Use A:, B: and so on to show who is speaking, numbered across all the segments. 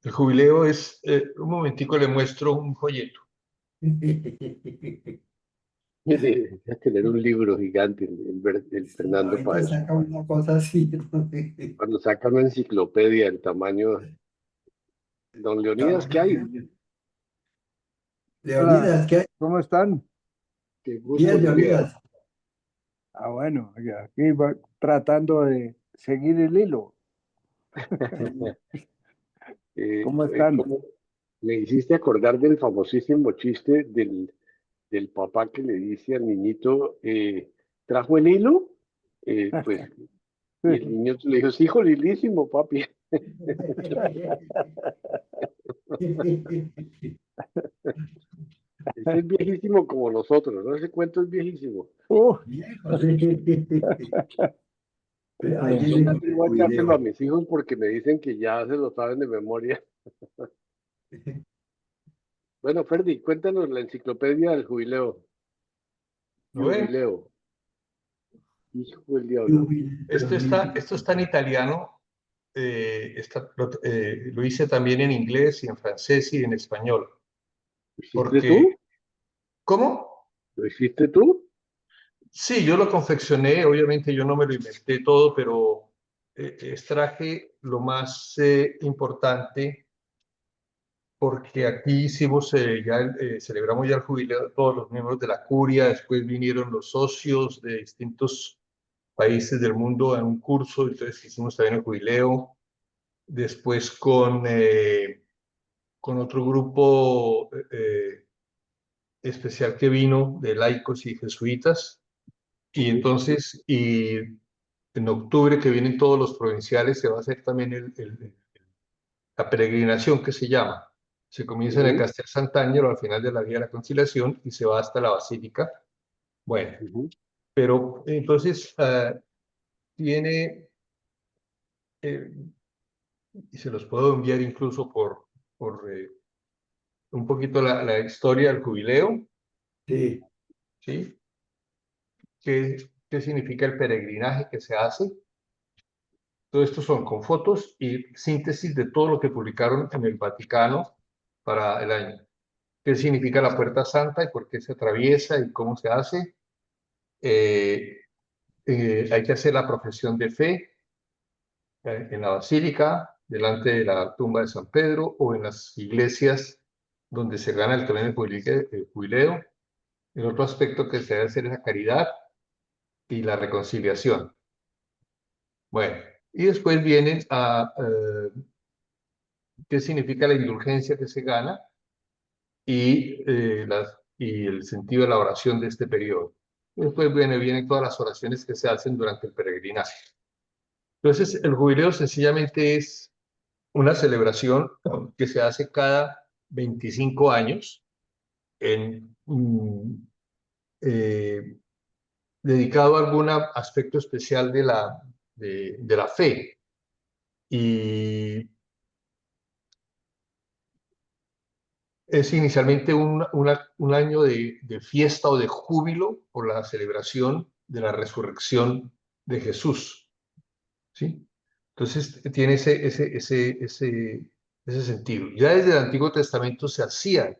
A: El jubileo es, un momentico le muestro un folleto.
B: Debería tener un libro gigante, el
A: Sí,
B: Fernando
A: ahorita
B: para eso.
A: saca una cosa así.
B: Cuando saca una enciclopedia del tamaño, don Leonidas, ¿qué hay?
C: Hola,
A: Leonidas, ¿qué hay?
C: ¿cómo están?
B: Qué gusto,
A: Bien,
B: Leonidas.
A: Leonidas.
C: Ah, bueno, ya aquí tratando de seguir el hilo. ¿Cómo están?
B: ¿Cómo me hiciste acordar del famosísimo chiste del papá que le dice al niñito, ¿trajo el hilo? Pues, y el niño le dijo, sí, hijo, lilísimo, papi. Ese es viejísimo como nosotros, ¿no? Ese cuento es viejísimo.
C: Uh,
A: Viejo, sí. Ahí
B: Yo
A: le con
B: también
A: el
B: voy a echárselo a
A: jubileo.
B: mis hijos porque me dicen que ya se lo saben de memoria. Bueno, Ferdi, cuéntanos la enciclopedia del jubileo.
A: ¿No ve?
B: Jubileo. Hijo del diablo.
A: Esto está en italiano. Lo hice también en inglés y en francés y en español.
B: ¿Lo hiciste
A: Porque,
B: tú?
A: ¿cómo?
B: ¿Lo hiciste tú?
A: Sí, yo lo confeccioné, obviamente yo no me lo inventé todo, pero extraje lo más importante porque aquí hicimos, celebramos ya el jubileo de todos los miembros de la curia, después vinieron los socios de distintos países del mundo en un curso, entonces hicimos también el jubileo, después con otro grupo especial que vino de laicos y jesuitas, y
B: Sí.
A: entonces, y en octubre que vienen todos los provinciales, se va a hacer también la peregrinación que se llama. Se comienza en el
B: Ujú,
A: Castel Sant'Angelo al final de la Vía de la Conciliación y se va hasta la Basílica. Bueno,
B: ujú.
A: pero entonces tiene, eh, y se los puedo enviar incluso por un poquito la historia del jubileo,
B: Sí.
A: ¿sí? ¿Qué significa el peregrinaje que se hace? Todo esto son con fotos y síntesis de todo lo que publicaron en el Vaticano para el año. ¿Qué significa la Puerta Santa y por qué se atraviesa y cómo se hace? Eh, Hay que hacer la profesión de fe en la basílica, delante de la tumba de San Pedro o en las iglesias donde se gana el tren del jubileo. El otro aspecto que se debe hacer es la caridad y la reconciliación. Bueno, y después vienen a qué significa la indulgencia que se gana y el sentido de la oración de este periodo. Después vienen todas las oraciones que se hacen durante el peregrinaje. Entonces, el jubileo sencillamente es una celebración que se hace cada 25 años en, eh, dedicado a algún aspecto especial de la fe. Y es inicialmente un año de fiesta o de júbilo por la celebración de la resurrección de Jesús, ¿sí? Entonces tiene ese sentido. Ya desde el Antiguo Testamento se hacían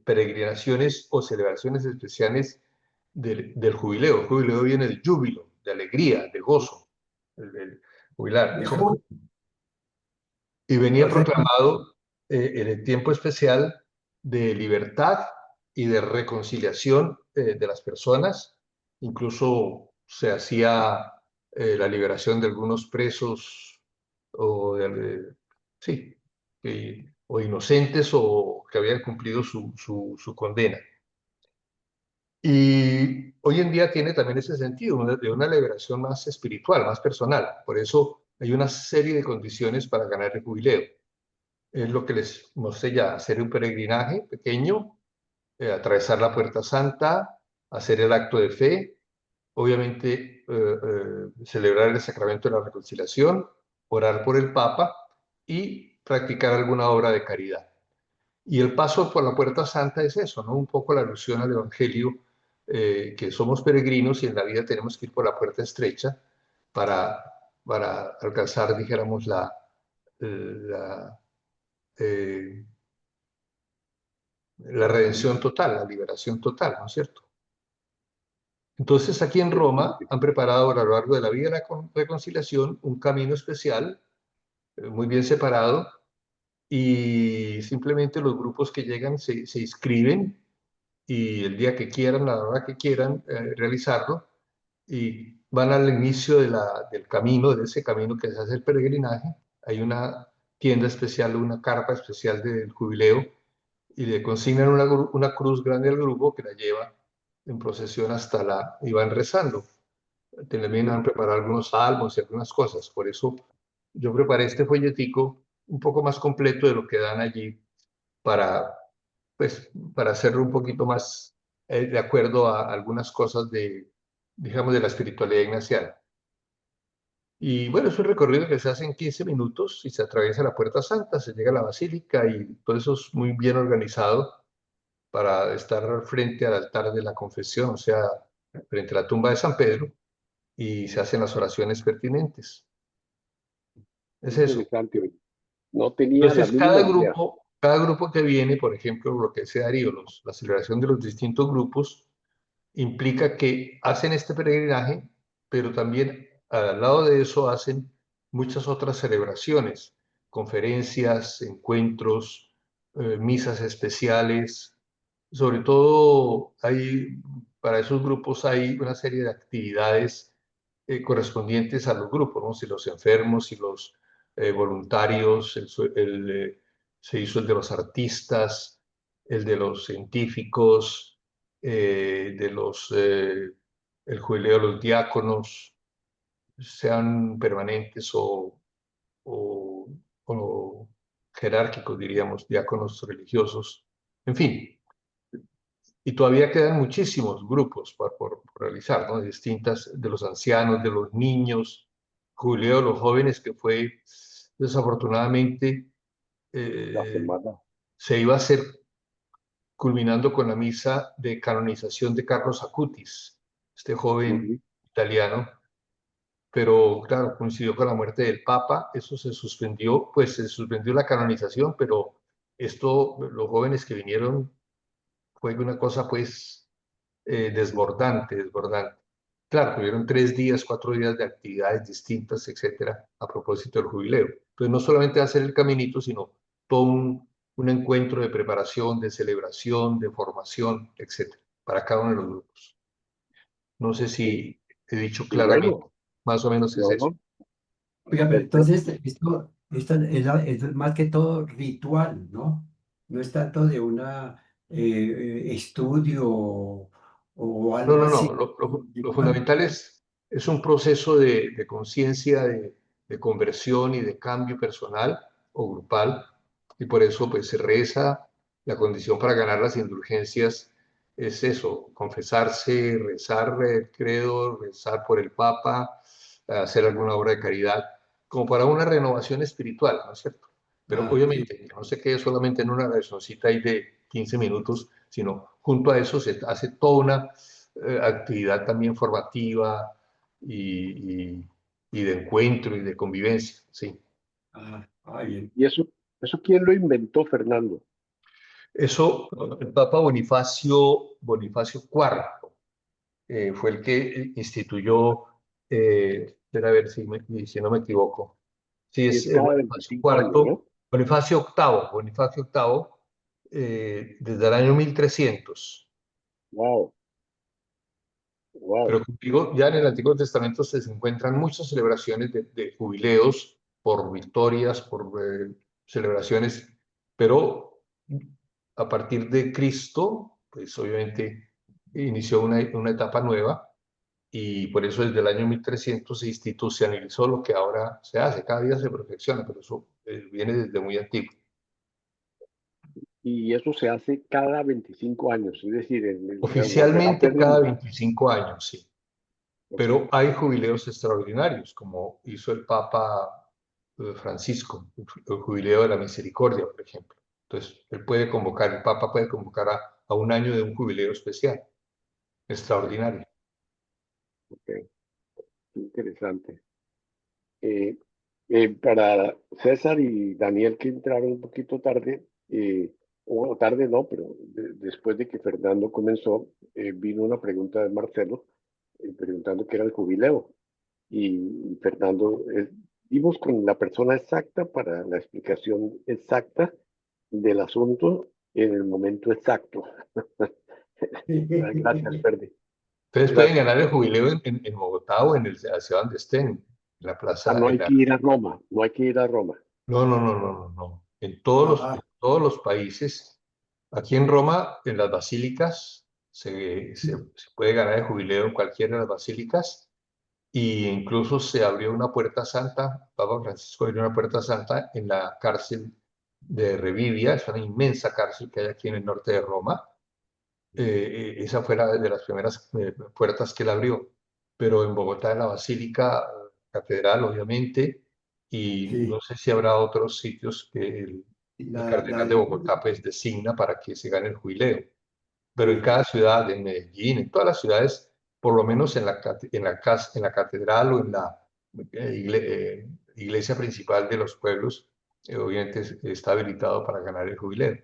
A: peregrinaciones o celebraciones especiales del jubileo. El jubileo viene de júbilo, de alegría, de gozo, el jubilar,
D: De
A: ¿cierto?
D: julio,
A: Y venía
D: o sea,
A: proclamado en el tiempo especial de libertad y de reconciliación de las personas. Incluso se hacía la liberación de algunos presos o sí, o inocentes o que habían cumplido su condena. Y hoy en día tiene también ese sentido, de una liberación más espiritual, más personal. Por eso hay una serie de condiciones para ganar el jubileo. Es lo que les mostré ya, hacer un peregrinaje pequeño, atravesar la Puerta Santa, hacer el acto de fe, obviamente celebrar el sacramento de la reconciliación, orar por el Papa y practicar alguna obra de caridad. Y el paso por la Puerta Santa es eso, ¿no? Un poco la alusión al Evangelio, que somos peregrinos y en la vida tenemos que ir por la puerta estrecha para, para alcanzar, dijéramos, la la redención total, la liberación total, ¿no es cierto? Entonces, aquí en Roma
B: Interesante.
A: han preparado a lo largo de la vía de la reconciliación un camino especial, muy bien separado, y simplemente los grupos que llegan se inscriben y el día que quieran, a la hora que quieran, realizarlo, y van al inicio del camino, de ese camino que se hace el peregrinaje. Hay una tienda especial, una carpa especial del jubileo, y le consignan una cruz grande al grupo que la lleva en procesión y van rezando. También han preparado algunos salmos y algunas cosas. Por eso yo preparé este folletico un poco más completo de lo que dan allí para, pues, para hacerlo un poquito más de acuerdo a algunas cosas digamos, de la espiritualidad ignaciana. Y bueno, es un recorrido que se hace en 15 minutos y se atraviesa la Puerta Santa, se llega a la Basílica y todo eso es muy bien organizado para estar frente al altar de la confesión, o sea, frente a la tumba de San Pedro, y se hacen las oraciones pertinentes. Es eso.
B: Interesante. Oye. No tenía la
A: Entonces,
B: mínima idea.
A: cada grupo que viene, por ejemplo, lo que dice Darío, la celebración de los distintos grupos, implica que hacen este peregrinaje, pero también al lado de eso hacen muchas otras celebraciones, conferencias, encuentros, misas especiales. Sobre todo para esos grupos hay una serie de actividades correspondientes a los grupos, ¿no? Si los enfermos, si los voluntarios, se hizo el de los artistas, el de los científicos, el jubileo de los diáconos, sean permanentes o, o jerárquicos, diríamos, diáconos religiosos, en fin. Y todavía quedan muchísimos grupos por realizar, ¿no? Distintas, de los ancianos, de los niños, jubileo de los jóvenes, que fue desafortunadamente,
B: La
A: eh,
B: semana.
A: se iba a hacer culminando con la misa de canonización de Carlos Acutis, este joven
B: Ujú.
A: italiano, pero claro, coincidió con la muerte del Papa, eso se suspendió, pues se suspendió la canonización, pero los jóvenes que vinieron, fue una cosa pues desbordante, desbordante. Claro, tuvieron 3 días, 4 días de actividades distintas, etcétera, a propósito del jubileo. Entonces, no solamente hacer el caminito, sino todo un encuentro de preparación, de celebración, de formación, etcétera, para cada uno de los grupos. No sé
B: Sí.
A: si he dicho
B: Y bueno,
A: claramente, más o menos es
B: no,
A: eso.
B: no,
D: Oiga, pero
B: perfecto.
D: entonces esto es más que todo ritual, ¿no? No es tanto de una estudio o
A: No,
D: algo
A: no,
D: así.
A: no. Lo
D: Ritual.
A: fundamental es un proceso de conciencia, de conversión y de cambio personal o grupal. Y por eso pues se reza. La condición para ganar las indulgencias es eso, confesarse, rezar el credo, rezar por el Papa, hacer alguna obra de caridad, como para una renovación espiritual, ¿no es cierto? Pero
D: Ah, sí.
A: obviamente no se quede solamente en una rezoncita ahí de 15 minutos, sino junto a eso se hace toda una actividad también formativa y, y de encuentro y de convivencia, ¿sí?
D: Bien.
B: ¿Y eso quién ¿lo inventó, Fernando?
A: Eso, el Papa Bonifacio IV fue el que instituyó, espera a ver si no me equivoco, sí,
B: Y
A: es
B: es cada
A: Bonifacio
B: 25 años,
A: IV,
B: ¿no?
A: Bonifacio VIII, desde el año 1300.
B: Wow, wow.
A: Pero como digo, ya en el Antiguo Testamento se encuentran muchas celebraciones de jubileos por victorias, por celebraciones, pero a partir de Cristo, pues obviamente inició una etapa nueva y por eso desde el año 1300 se institucionalizó lo que ahora se hace. Cada día se perfecciona, pero eso viene desde muy antiguo.
B: Y eso se hace cada 25 años, es decir, volverá a
A: Oficialmente
B: ser
A: cada 25 años, sí.
B: ok,
A: Pero hay jubileos extraordinarios, como hizo el Papa Francisco, el jubileo de la misericordia, por ejemplo. Entonces, el Papa puede convocar a un año de un jubileo especial, extraordinario.
B: ok, interesante. Eh, Para César y Daniel que entraron un poquito tarde, o tarde no, pero después de que Fernando comenzó, vino una pregunta de Marcelo preguntando qué era el jubileo. Y Fernando, dimos con la persona exacta para la explicación exacta del asunto en el momento exacto. Gracias, Ferdi.
A: Ustedes pueden
B: Gracias.
A: ganar el jubileo en Bogotá o en la ciudad donde estén, en la
B: Ah,
A: plaza,
B: no hay que ir a Roma, no hay que ir a Roma.
A: No, no, no, no, no, no. En
D: Ah,
A: todos los países, aquí en Roma, en las basílicas, se puede ganar el jubileo en cualquiera de las basílicas, y incluso se abrió una puerta santa, Papa Francisco abrió una puerta santa en la cárcel de Revivia, es una inmensa cárcel que hay aquí en el norte de Roma. Esa fue de las primeras puertas que él abrió, pero en Bogotá, en la Basílica Catedral, obviamente, y no
D: sí,
A: sé si habrá otros sitios que el cardenal de
D: la,
A: Bogotá pues designa para que se gane el jubileo, pero en cada ciudad, en Medellín, en todas las ciudades, por lo menos en la catedral o en la iglesia principal de los pueblos, obviamente está habilitado para ganar el jubileo.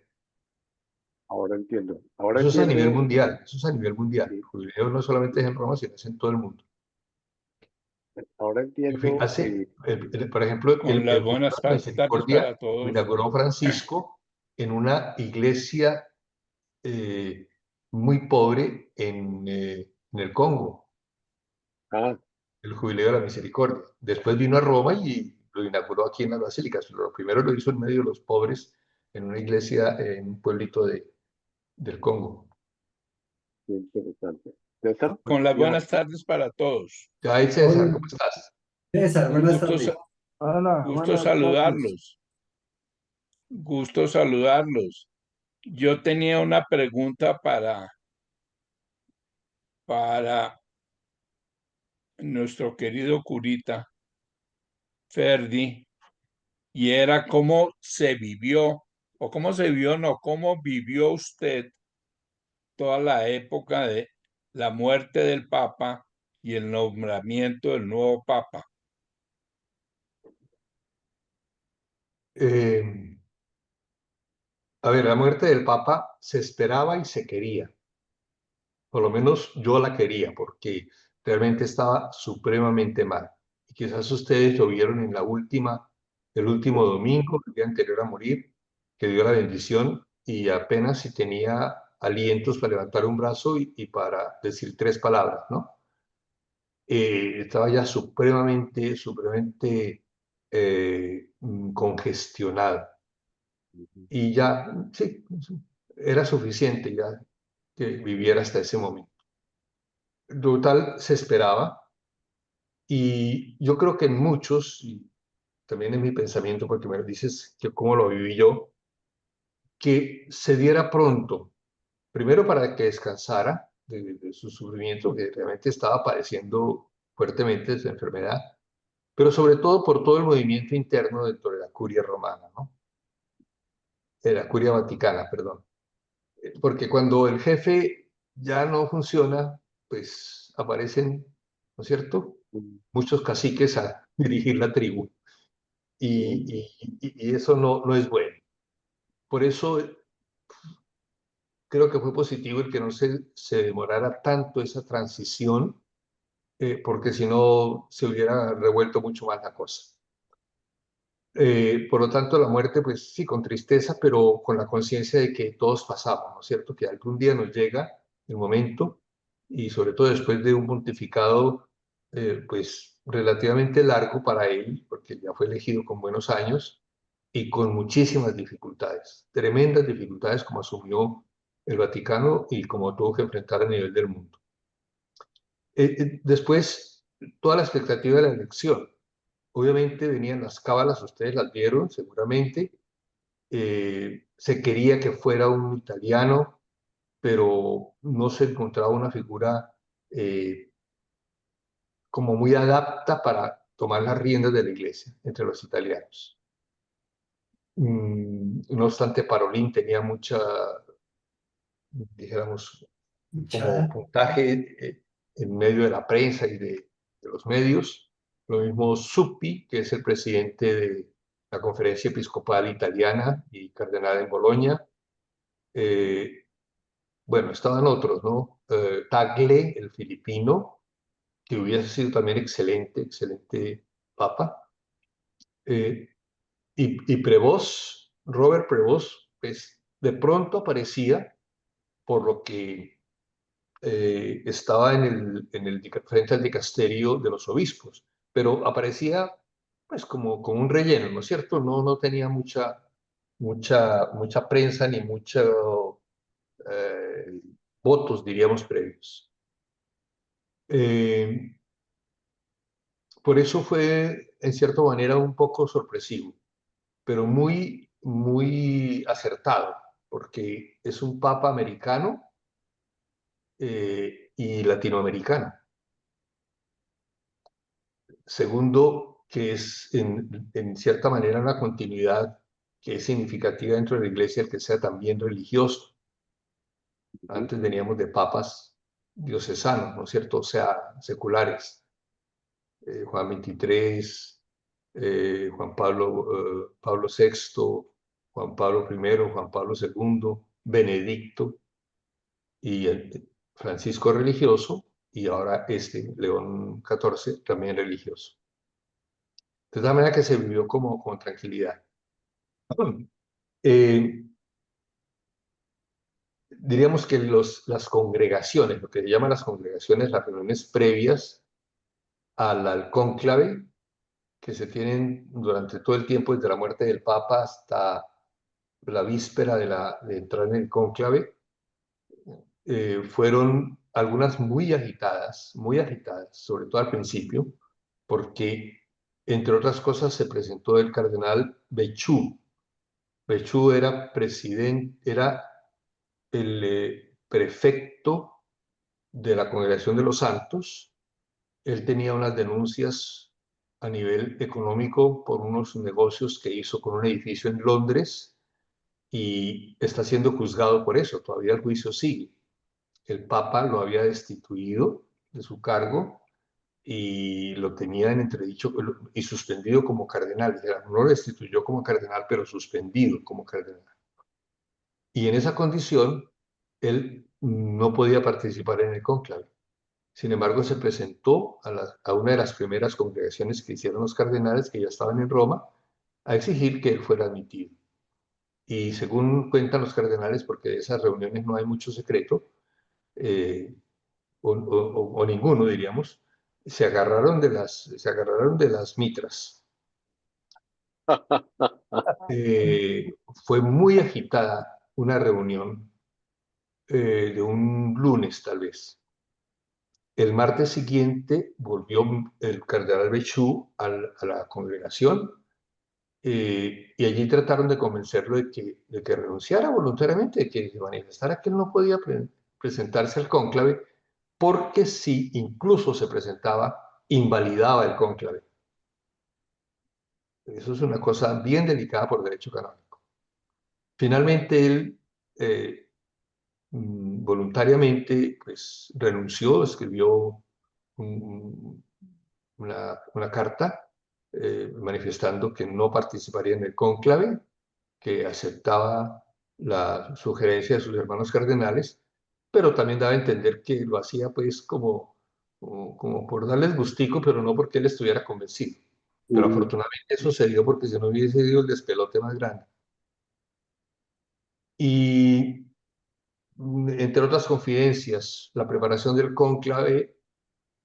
B: Ahora entiendo. Ahora
A: Eso es a nivel
B: entiendo.
A: mundial, eso es a nivel mundial. El
B: Sí,
A: jubileo no solamente es en Roma, sino es en todo el mundo.
B: ahora
A: En fin,
B: entiendo.
A: por ejemplo,
E: Con las
A: el jubileo
E: buenas
A: de la
E: tardes
A: Misericordia
E: para
A: lo
E: todos.
A: inauguró Francisco en una iglesia eh, muy pobre en el Congo,
B: Ah,
A: el jubileo de la Misericordia. Después vino a Roma y lo inauguró aquí en las basílicas, pero lo primero lo hizo en medio de los pobres, en una iglesia en un pueblito del Congo.
B: qué interesante. César,
E: Con las
B: ya,
E: buenas tardes para todos.
A: Ay, César, ¿cómo
D: hola,
A: estás?
D: César,
E: Un
D: buenas
E: gusto,
D: tardes.
C: Hola,
E: gusto
C: buenas tardes.
E: saludarlos. Gusto saludarlos. Yo tenía una pregunta para nuestro querido curita Ferdi, y era cómo se vivió, o cómo se vivió, no, cómo vivió usted toda la época de la muerte del Papa y el nombramiento del nuevo Papa.
A: Eh, a ver, la muerte del Papa se esperaba y se quería. Por lo menos yo la quería porque realmente estaba supremamente mal. Y quizás ustedes lo vieron en el último domingo, el día anterior a morir, que dio la bendición y apenas si tenía alientos para levantar un brazo y para decir tres palabras, ¿no? Estaba ya supremamente congestionado. Y ya, sí, era suficiente ya que viviera hasta ese momento. Total, se esperaba, y yo creo que en muchos, y también en mi pensamiento, porque me dices que cómo lo viví yo, que se diera pronto, primero para que descansara de su sufrimiento, que realmente estaba padeciendo fuertemente de su enfermedad, pero sobre todo por todo el movimiento interno dentro de la curia romana, ¿no? De la curia vaticana, perdón. Porque cuando el jefe ya no funciona, pues aparecen, ¿no es cierto?, muchos caciques a dirigir la tribu, y eso no es bueno. Por eso creo que fue positivo el que no se demorara tanto esa transición, porque si no se hubiera revuelto mucho más la cosa. Por lo tanto, la muerte, pues sí, con tristeza, pero con la conciencia de que todos pasamos, ¿no es cierto? Que algún día nos llega el momento, y sobre todo después de un pontificado, pues relativamente largo para él, porque ya fue elegido con buenos años y con muchísimas dificultades, tremendas dificultades como asumió el Vaticano y como tuvo que enfrentar a nivel del mundo. Después, toda la expectativa de la elección. Obviamente venían las cábalas, ustedes las vieron seguramente. Se quería que fuera un italiano, pero no se encontraba una figura eh, como muy adapta para tomar las riendas de la iglesia entre los italianos. No obstante, Parolín tenía mucha, dijéramos, como
D: Hinchada.
A: puntaje en medio de la prensa y de los medios. lo mismo Zuppi, que es el presidente de la Conferencia Episcopal Italiana y cardenal en Bolonia. Bueno, estaban otros, ¿no? Tagle, el filipino, que hubiese sido también excelente, excelente papa. Y Prevost, Robert Prevost, pues de pronto aparecía por lo que estaba frente al dicasterio de los obispos, pero aparecía pues como un relleno, ¿no es cierto? No tenía mucha prensa ni muchos votos, diríamos, previos. Eh, por eso fue, en cierta manera, un poco sorpresivo, pero muy acertado, porque es un papa americano y latinoamericano. Segundo, que es en cierta manera una continuidad que es significativa dentro de la iglesia, el que sea también religioso. Antes veníamos de papas diocesanos, ¿no es cierto? O sea, seculares. Juan XXIII, Pablo VI, Juan Pablo I, Juan Pablo II, Benedicto y Francisco religioso, y ahora León XIV, también religioso. De tal manera que se vivió como con tranquilidad. Eh, diríamos que las congregaciones, lo que se llaman las congregaciones, las reuniones previas al cónclave, que se tienen durante todo el tiempo, desde la muerte del Papa hasta la víspera de entrar en el cónclave, fueron algunas muy agitadas, sobre todo al principio, porque, entre otras cosas, se presentó el cardenal Bechú. Bechú era el prefecto de la Congregación de los Santos. Él tenía unas denuncias a nivel económico por unos negocios que hizo con un edificio en Londres y está siendo juzgado por eso. Todavía el juicio sigue. El Papa lo había destituido de su cargo y lo tenía en entredicho y suspendido como cardenal. No lo destituyó como cardenal, pero suspendido como cardenal. Y en esa condición, él no podía participar en el cónclave. Sin embargo, se presentó a una de las primeras congregaciones que hicieron los cardenales, que ya estaban en Roma, a exigir que él fuera admitido. Y según cuentan los cardenales, porque de esas reuniones no hay mucho secreto, o ninguno, diríamos, se agarraron de las mitras. Fue muy agitada una reunión de un lunes, tal vez. El martes siguiente volvió el cardenal Bechú a la congregación y allí trataron de convencerlo de que renunciara voluntariamente, de que se manifestara que él no podía presentarse al cónclave, porque si incluso se presentaba, invalidaba el cónclave. Eso es una cosa bien delicada por derecho canónico. Finalmente él voluntariamente pues, renunció, escribió una carta manifestando que no participaría en el cónclave, que aceptaba la sugerencia de sus hermanos cardenales, pero también daba a entender que lo hacía pues como por darles gustico, pero no porque él estuviera convencido. Pero afortunadamente eso se dio porque si no hubiese sido el despelote más grande. Y entre otras confidencias, la preparación del cónclave,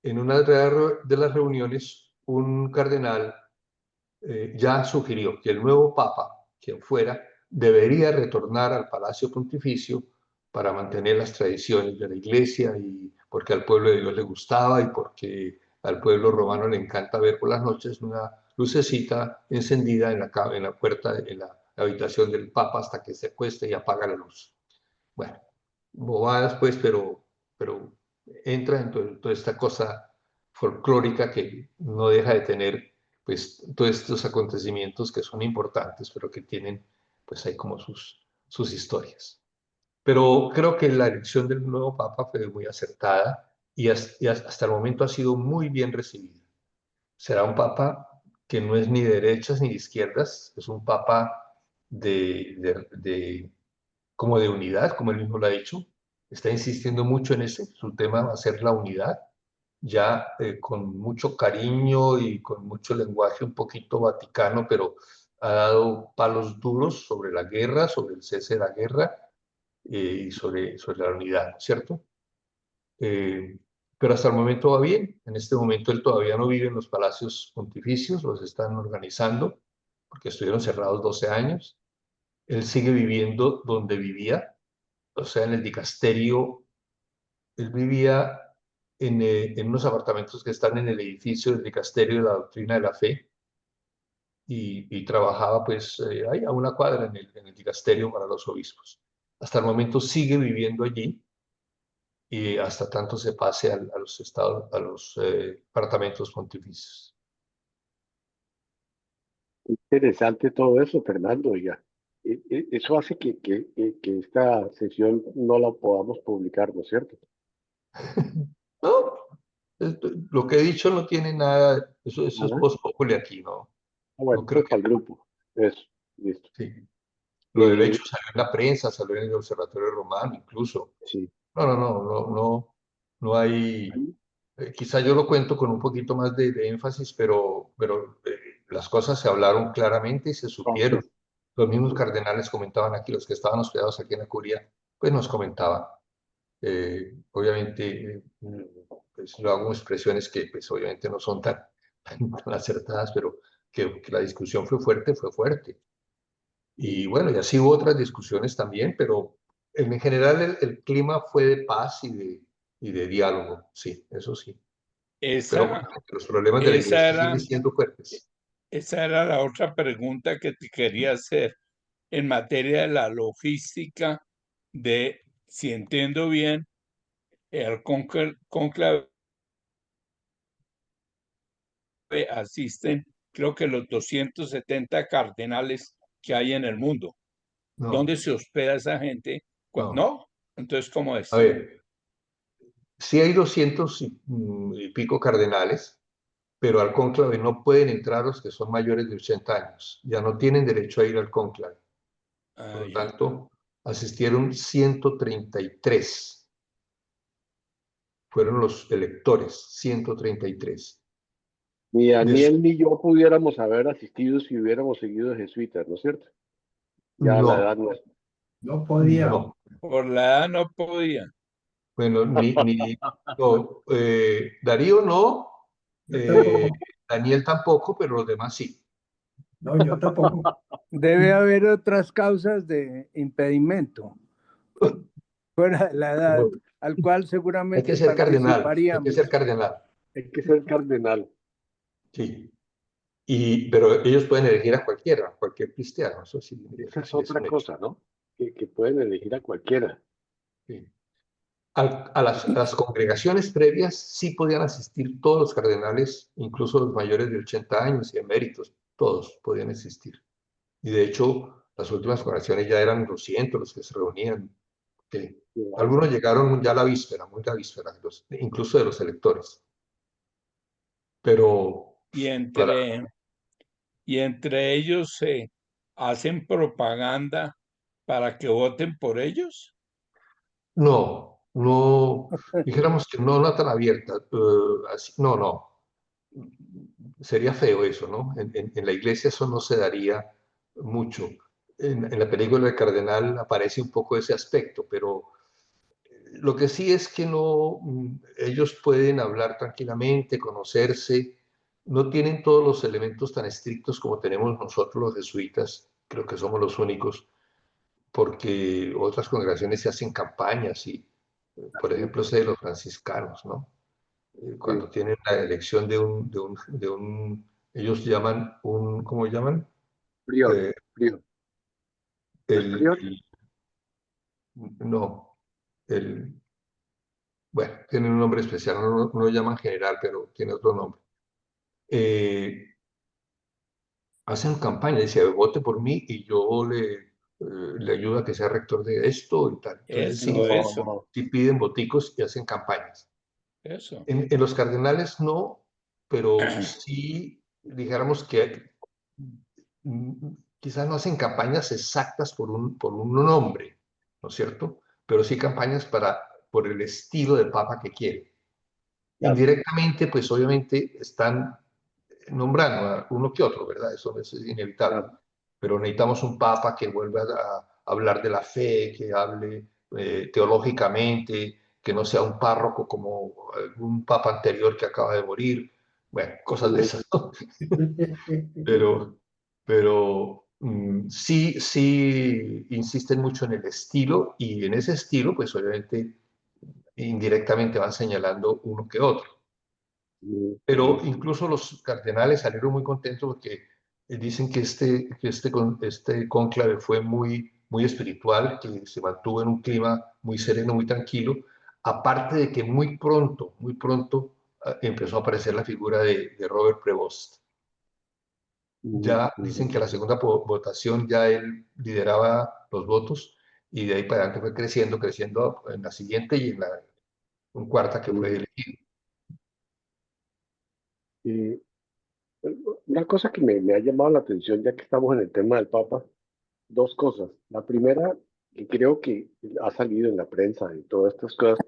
A: en una de las reuniones, un cardenal ya sugirió que el nuevo papa, quien fuera, debería retornar al Palacio Pontificio para mantener las tradiciones de la Iglesia y porque al pueblo de Dios le gustaba y porque al pueblo romano le encanta ver por las noches una lucecita encendida en la puerta, en la habitación del papa hasta que se acueste y apaga la luz. Bueno, bobadas pues, pero entra en toda esta cosa folclórica que no deja de tener pues todos estos acontecimientos que son importantes, pero que tienen pues hay como sus historias. Pero creo que la elección del nuevo Papa fue muy acertada y hasta el momento ha sido muy bien recibida. será un papa que no es ni de derechas ni de izquierdas, es un papa como de unidad, como él mismo lo ha dicho. Está insistiendo mucho en ese, su tema va a ser la unidad, ya con mucho cariño y con mucho lenguaje un poquito vaticano, pero ha dado palos duros sobre la guerra, sobre el cese de la guerra y sobre la unidad, ¿no es cierto? Eh, pero hasta el momento va bien. En este momento él todavía no vive en los palacios pontificios, los están organizando, porque estuvieron cerrados 12 años. Él sigue viviendo donde vivía, o sea, en el dicasterio. Él vivía en unos apartamentos que están en el edificio del dicasterio de la doctrina de la fe y trabajaba pues ahí a una cuadra en el dicasterio para los obispos. Hasta el momento sigue viviendo allí y hasta tanto se pase a los estados, a los departamentos pontificios.
B: Interesante todo eso, Fernando. Oiga. Eso hace que esta sesión no la podamos publicar, ¿no es cierto?
A: No, lo que he dicho no tiene nada, eso es
B: Nada.
A: post populi aquí, ¿no?
B: Bueno,
A: No creo
B: pues
A: que,
B: para el grupo. Eso, listo.
A: sí. Lo del
B: Eh,
A: hecho salió en la prensa, salió en el Observatorio Romano incluso.
B: sí.
A: No hay, quizá yo lo cuento con un poquito más de énfasis, pero las cosas se hablaron claramente y se
B: Ok.
A: supieron. Los mismos cardenales comentaban aquí, los que estaban hospedados aquí en la curia, pues nos comentaban. Obviamente, pues yo hago expresiones que pues obviamente no son tan acertadas, pero que la discusión fue fuerte, fue fuerte. Y bueno, y así hubo otras discusiones también, pero en general el clima fue de paz y de diálogo, sí, eso sí. Pero
E: Esa,
A: obviamente los problemas de la
E: esa
A: iglesia
E: era,
A: siguen siendo fuertes.
E: esa era la otra pregunta que te quería hacer en materia de la logística de, si entiendo bien, el cónclave asisten, creo que los 270 cardenales que hay en el mundo. ¿Dónde
A: No,
E: se hospeda esa gente?
A: no.
E: ¿No? Entonces, ¿cómo
A: A
E: es?
A: ver, sí hay 200 y pico cardenales, pero al cónclave no pueden entrar los que son mayores de 80 años. Ya no tienen derecho a ir al cónclave. Por
E: Ah,
A: lo
E: ya.
A: tanto, asistieron 133. Fueron los electores, 133.
B: Ni
A: De
B: Daniel ni yo pudiéramos haber asistido si hubiéramos seguido jesuitas, ¿no es cierto? Ya la edad
A: No,
B: no es.
D: No podía.
A: no.
E: Por la edad no podía.
A: Bueno, no, Darío no,
D: Yo
A: eh,
D: tampoco.
A: Daniel tampoco, pero los demás sí.
D: No, yo tampoco.
C: Debe haber otras causas de impedimento fuera de la edad, al cual
A: Hay que
C: seguramente
A: ser cardenal, hay que ser
C: participaríamos.
A: cardenal,
B: Hay que ser cardenal.
A: sí. Pero ellos pueden elegir a cualquier cristiano,
B: Esa es
A: eso sí es
B: otra
A: un hecho.
B: cosa, ¿no? Que pueden elegir a cualquiera.
A: Sí. A las congregaciones previas sí podían asistir todos los cardenales, incluso los mayores de 80 años y eméritos, todos podían asistir. Y de hecho, las últimas congregaciones ya eran 200 los que se reunían. Que algunos llegaron ya a la víspera, muy la víspera, incluso de los electores. Pero
E: Y
A: para,
E: entre, y entre ellos se hacen propaganda para que voten por ellos.
A: no, dijéramos que no tan abierta. No. Sería feo eso, ¿no? En la iglesia eso no se daría mucho. En la película del Cardenal aparece un poco ese aspecto, pero lo que sí es que no, ellos pueden hablar tranquilamente, conocerse, no tienen todos los elementos tan estrictos como tenemos nosotros los jesuitas, creo que somos los únicos, porque otras congregaciones se hacen campañas y, por
B: Sí,
A: ejemplo, sé de los franciscanos, ¿no?
B: sí.
A: Cuando tienen la elección ellos llaman ¿cómo llaman?
B: Prior,
A: Eh,
B: prior. ¿No es
A: el,
B: prior?
A: el- no, el, bueno, tiene un nombre especial, no lo llaman general, pero tiene otro nombre. Eh, Hacen campaña, dice, vote por mí y yo le ayudo a que sea rector de esto y tal. Entonces sí,
E: Eso,
B: No,
A: sí piden voticos y hacen campañas.
E: eso.
A: En los cardenales no, pero sí, dijéramos que quizás no hacen campañas exactas por un nombre, ¿no es cierto? Pero sí campañas por el estilo de papa que quieren.
B: Claro,
A: Indirectamente, pues obviamente están nombrando a uno que otro, ¿verdad? Eso es inevitable.
B: claro.
A: Pero necesitamos un papa que vuelva a hablar de la fe, que hable teológicamente, que no sea un párroco como algún papa anterior que acaba de morir. Bueno, cosas de esas, ¿no? Pero, sí, sí insisten mucho en el estilo y en ese estilo, pues obviamente indirectamente van señalando uno que otro.
B: Mm,
A: Pero
B: mm,
A: incluso los cardenales salieron muy contentos porque dicen que este cónclave fue muy espiritual, que se mantuvo en un clima muy sereno, muy tranquilo, aparte de que muy pronto empezó a aparecer la figura de Robert Prevost.
B: mm,
A: Ya
B: mm.
A: dicen que la segunda votación ya él lideraba los votos y de ahí para adelante fue creciendo, creciendo en la siguiente y en cuarta que fue
B: Mm.
A: elegido.
B: Eh, una cosa que me ha llamado la atención, ya que estamos en el tema del Papa, dos cosas. La primera, que creo que ha salido en la prensa y todas estas cosas,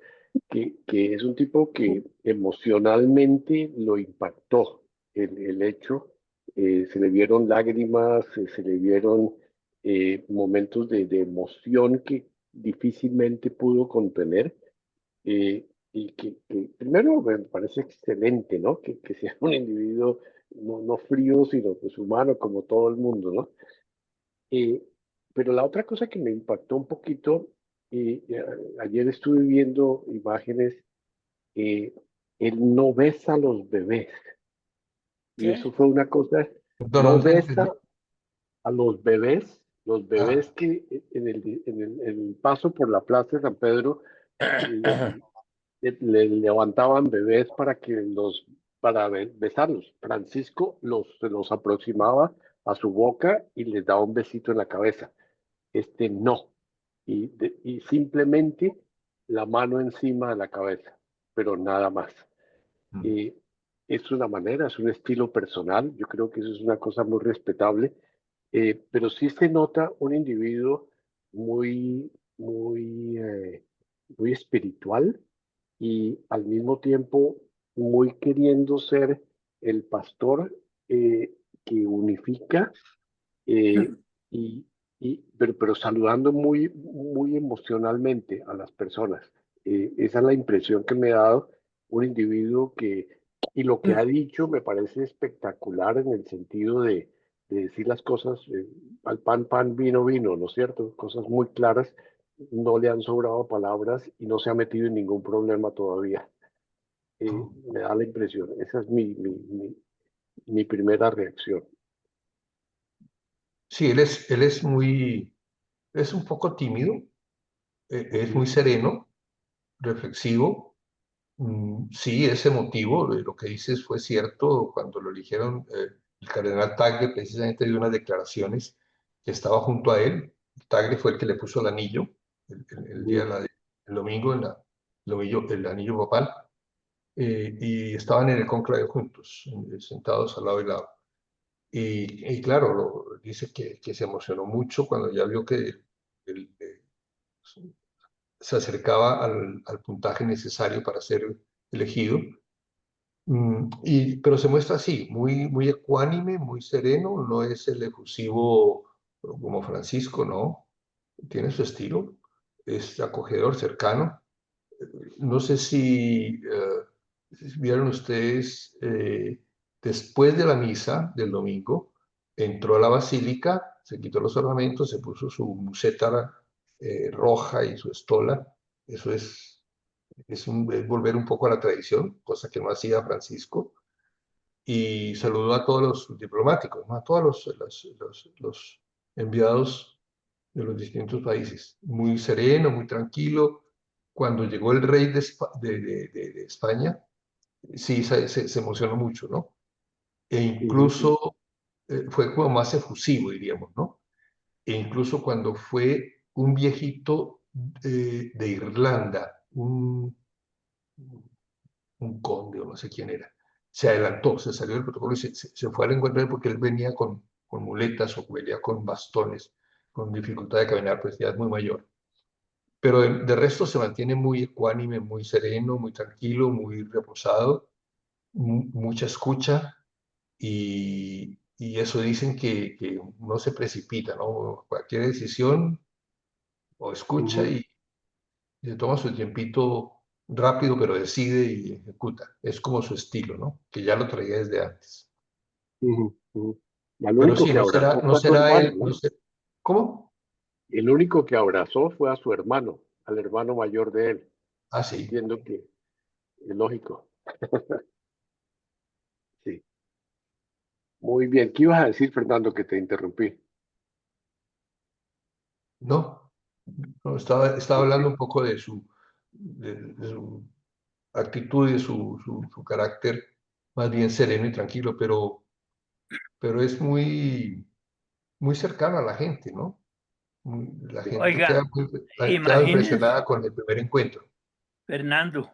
B: que es un tipo que emocionalmente lo impactó el hecho. Se le vieron lágrimas, se le vieron momentos de emoción que difícilmente pudo contener. Y que primero me parece excelente, ¿no? Que sea un individuo no frío, sino pues humano como todo el mundo, ¿no? Eh, pero la otra cosa que me impactó un poquito, ayer estuve viendo imágenes, eh, él no besa a los bebés. Y eso
E: ¿Qué?
B: fue una cosa,
A: No,
B: no
A: no entendí.
B: besa a los bebés
A: Ah,
B: que en el paso por la Plaza de San Pedro le levantaban bebés para besarlos. Francisco se los aproximaba a su boca y les daba un besito en la cabeza. Este no. Y simplemente la mano encima de la cabeza, pero nada más.
A: mm.
B: Eh, es una manera, es un estilo personal, yo creo que eso es una cosa muy respetable, pero sí se nota un individuo muy, muy espiritual y al mismo tiempo muy queriendo ser el pastor eh, que unifica eh, y, pero saludando muy, muy emocionalmente a las personas. Esa es la impresión que me ha dado un individuo y lo que ha dicho me parece espectacular en el sentido de decir las cosas, al pan, pan, vino, vino, ¿no es cierto? Cosas muy claras, no le han sobrado palabras y no se ha metido en ningún problema todavía. Me da la impresión, esa es mi primera reacción.
A: Sí, es un poco tímido, es muy
B: Ujú,
A: sereno, reflexivo. Sí, es emotivo, lo que dices fue cierto cuando lo eligieron. El cardenal Tagle precisamente dio unas declaraciones que estaba junto a él. Tagle fue el que le puso el anillo el día
B: ujú,
A: el domingo, el anillo papal, y estaban en el conclave juntos, sentados al lado y lado. Y claro, dice que se emocionó mucho cuando ya vio que el- eh, se acercaba al puntaje necesario para ser elegido. Pero se muestra así, muy ecuánime, muy sereno, no es el efusivo como Francisco, no, tiene su estilo, es acogedor, cercano. No sé si vieron ustedes, después de la misa del domingo, entró a la basílica, se quitó los ornamentos, se puso su museta roja y su estola. Eso es volver un poco a la tradición, cosa que no hacía Francisco, y saludó a todos los diplomáticos, ¿no? A todos los enviados de los distintos países. Muy sereno, muy tranquilo. Cuando llegó el rey de España, sí se emocionó mucho, ¿no? E
B: ujú,
A: incluso fue como más efusivo, diríamos, ¿no? E incluso cuando fue un viejito de Irlanda, un conde o no sé quién era, se adelantó, se salió del protocolo y se fue al encuentro de él porque él venía con muletas o venía con bastones, con dificultad de caminar, pues ya es muy mayor. Pero de resto se mantiene muy ecuánime, muy sereno, muy tranquilo, muy reposado, mucha escucha y eso dicen que no se precipita, ¿no? Cualquier decisión o escucha
B: Ujú,
A: y se toma su tiempito rápido, pero decide y ejecuta. Es como su estilo, ¿no? Que ya lo traía desde antes.
B: ujú, ujú. Al
A: Pero
B: único
A: sí,
B: que abrazó
A: no
B: fue a su
A: será
B: hermano,
A: él, no
B: ¿no?
A: sé. ¿Cómo?
B: El único que abrazó fue a su hermano, al hermano mayor de él.
A: Ah, sí.
B: Entiendo que es lógico. Sí. Muy bien. ¿Qué ibas a decir, Fernando, que te interrumpí?
A: No, no estaba
B: Ok.
A: hablando un poco de su actitud y de su carácter más bien sereno y tranquilo, pero es muy cercano a la gente, ¿no? La
B: Sí.
A: gente queda,
F: Oiga,
A: queda
F: imagínese,
A: impresionada con el primer encuentro.
F: Fernando,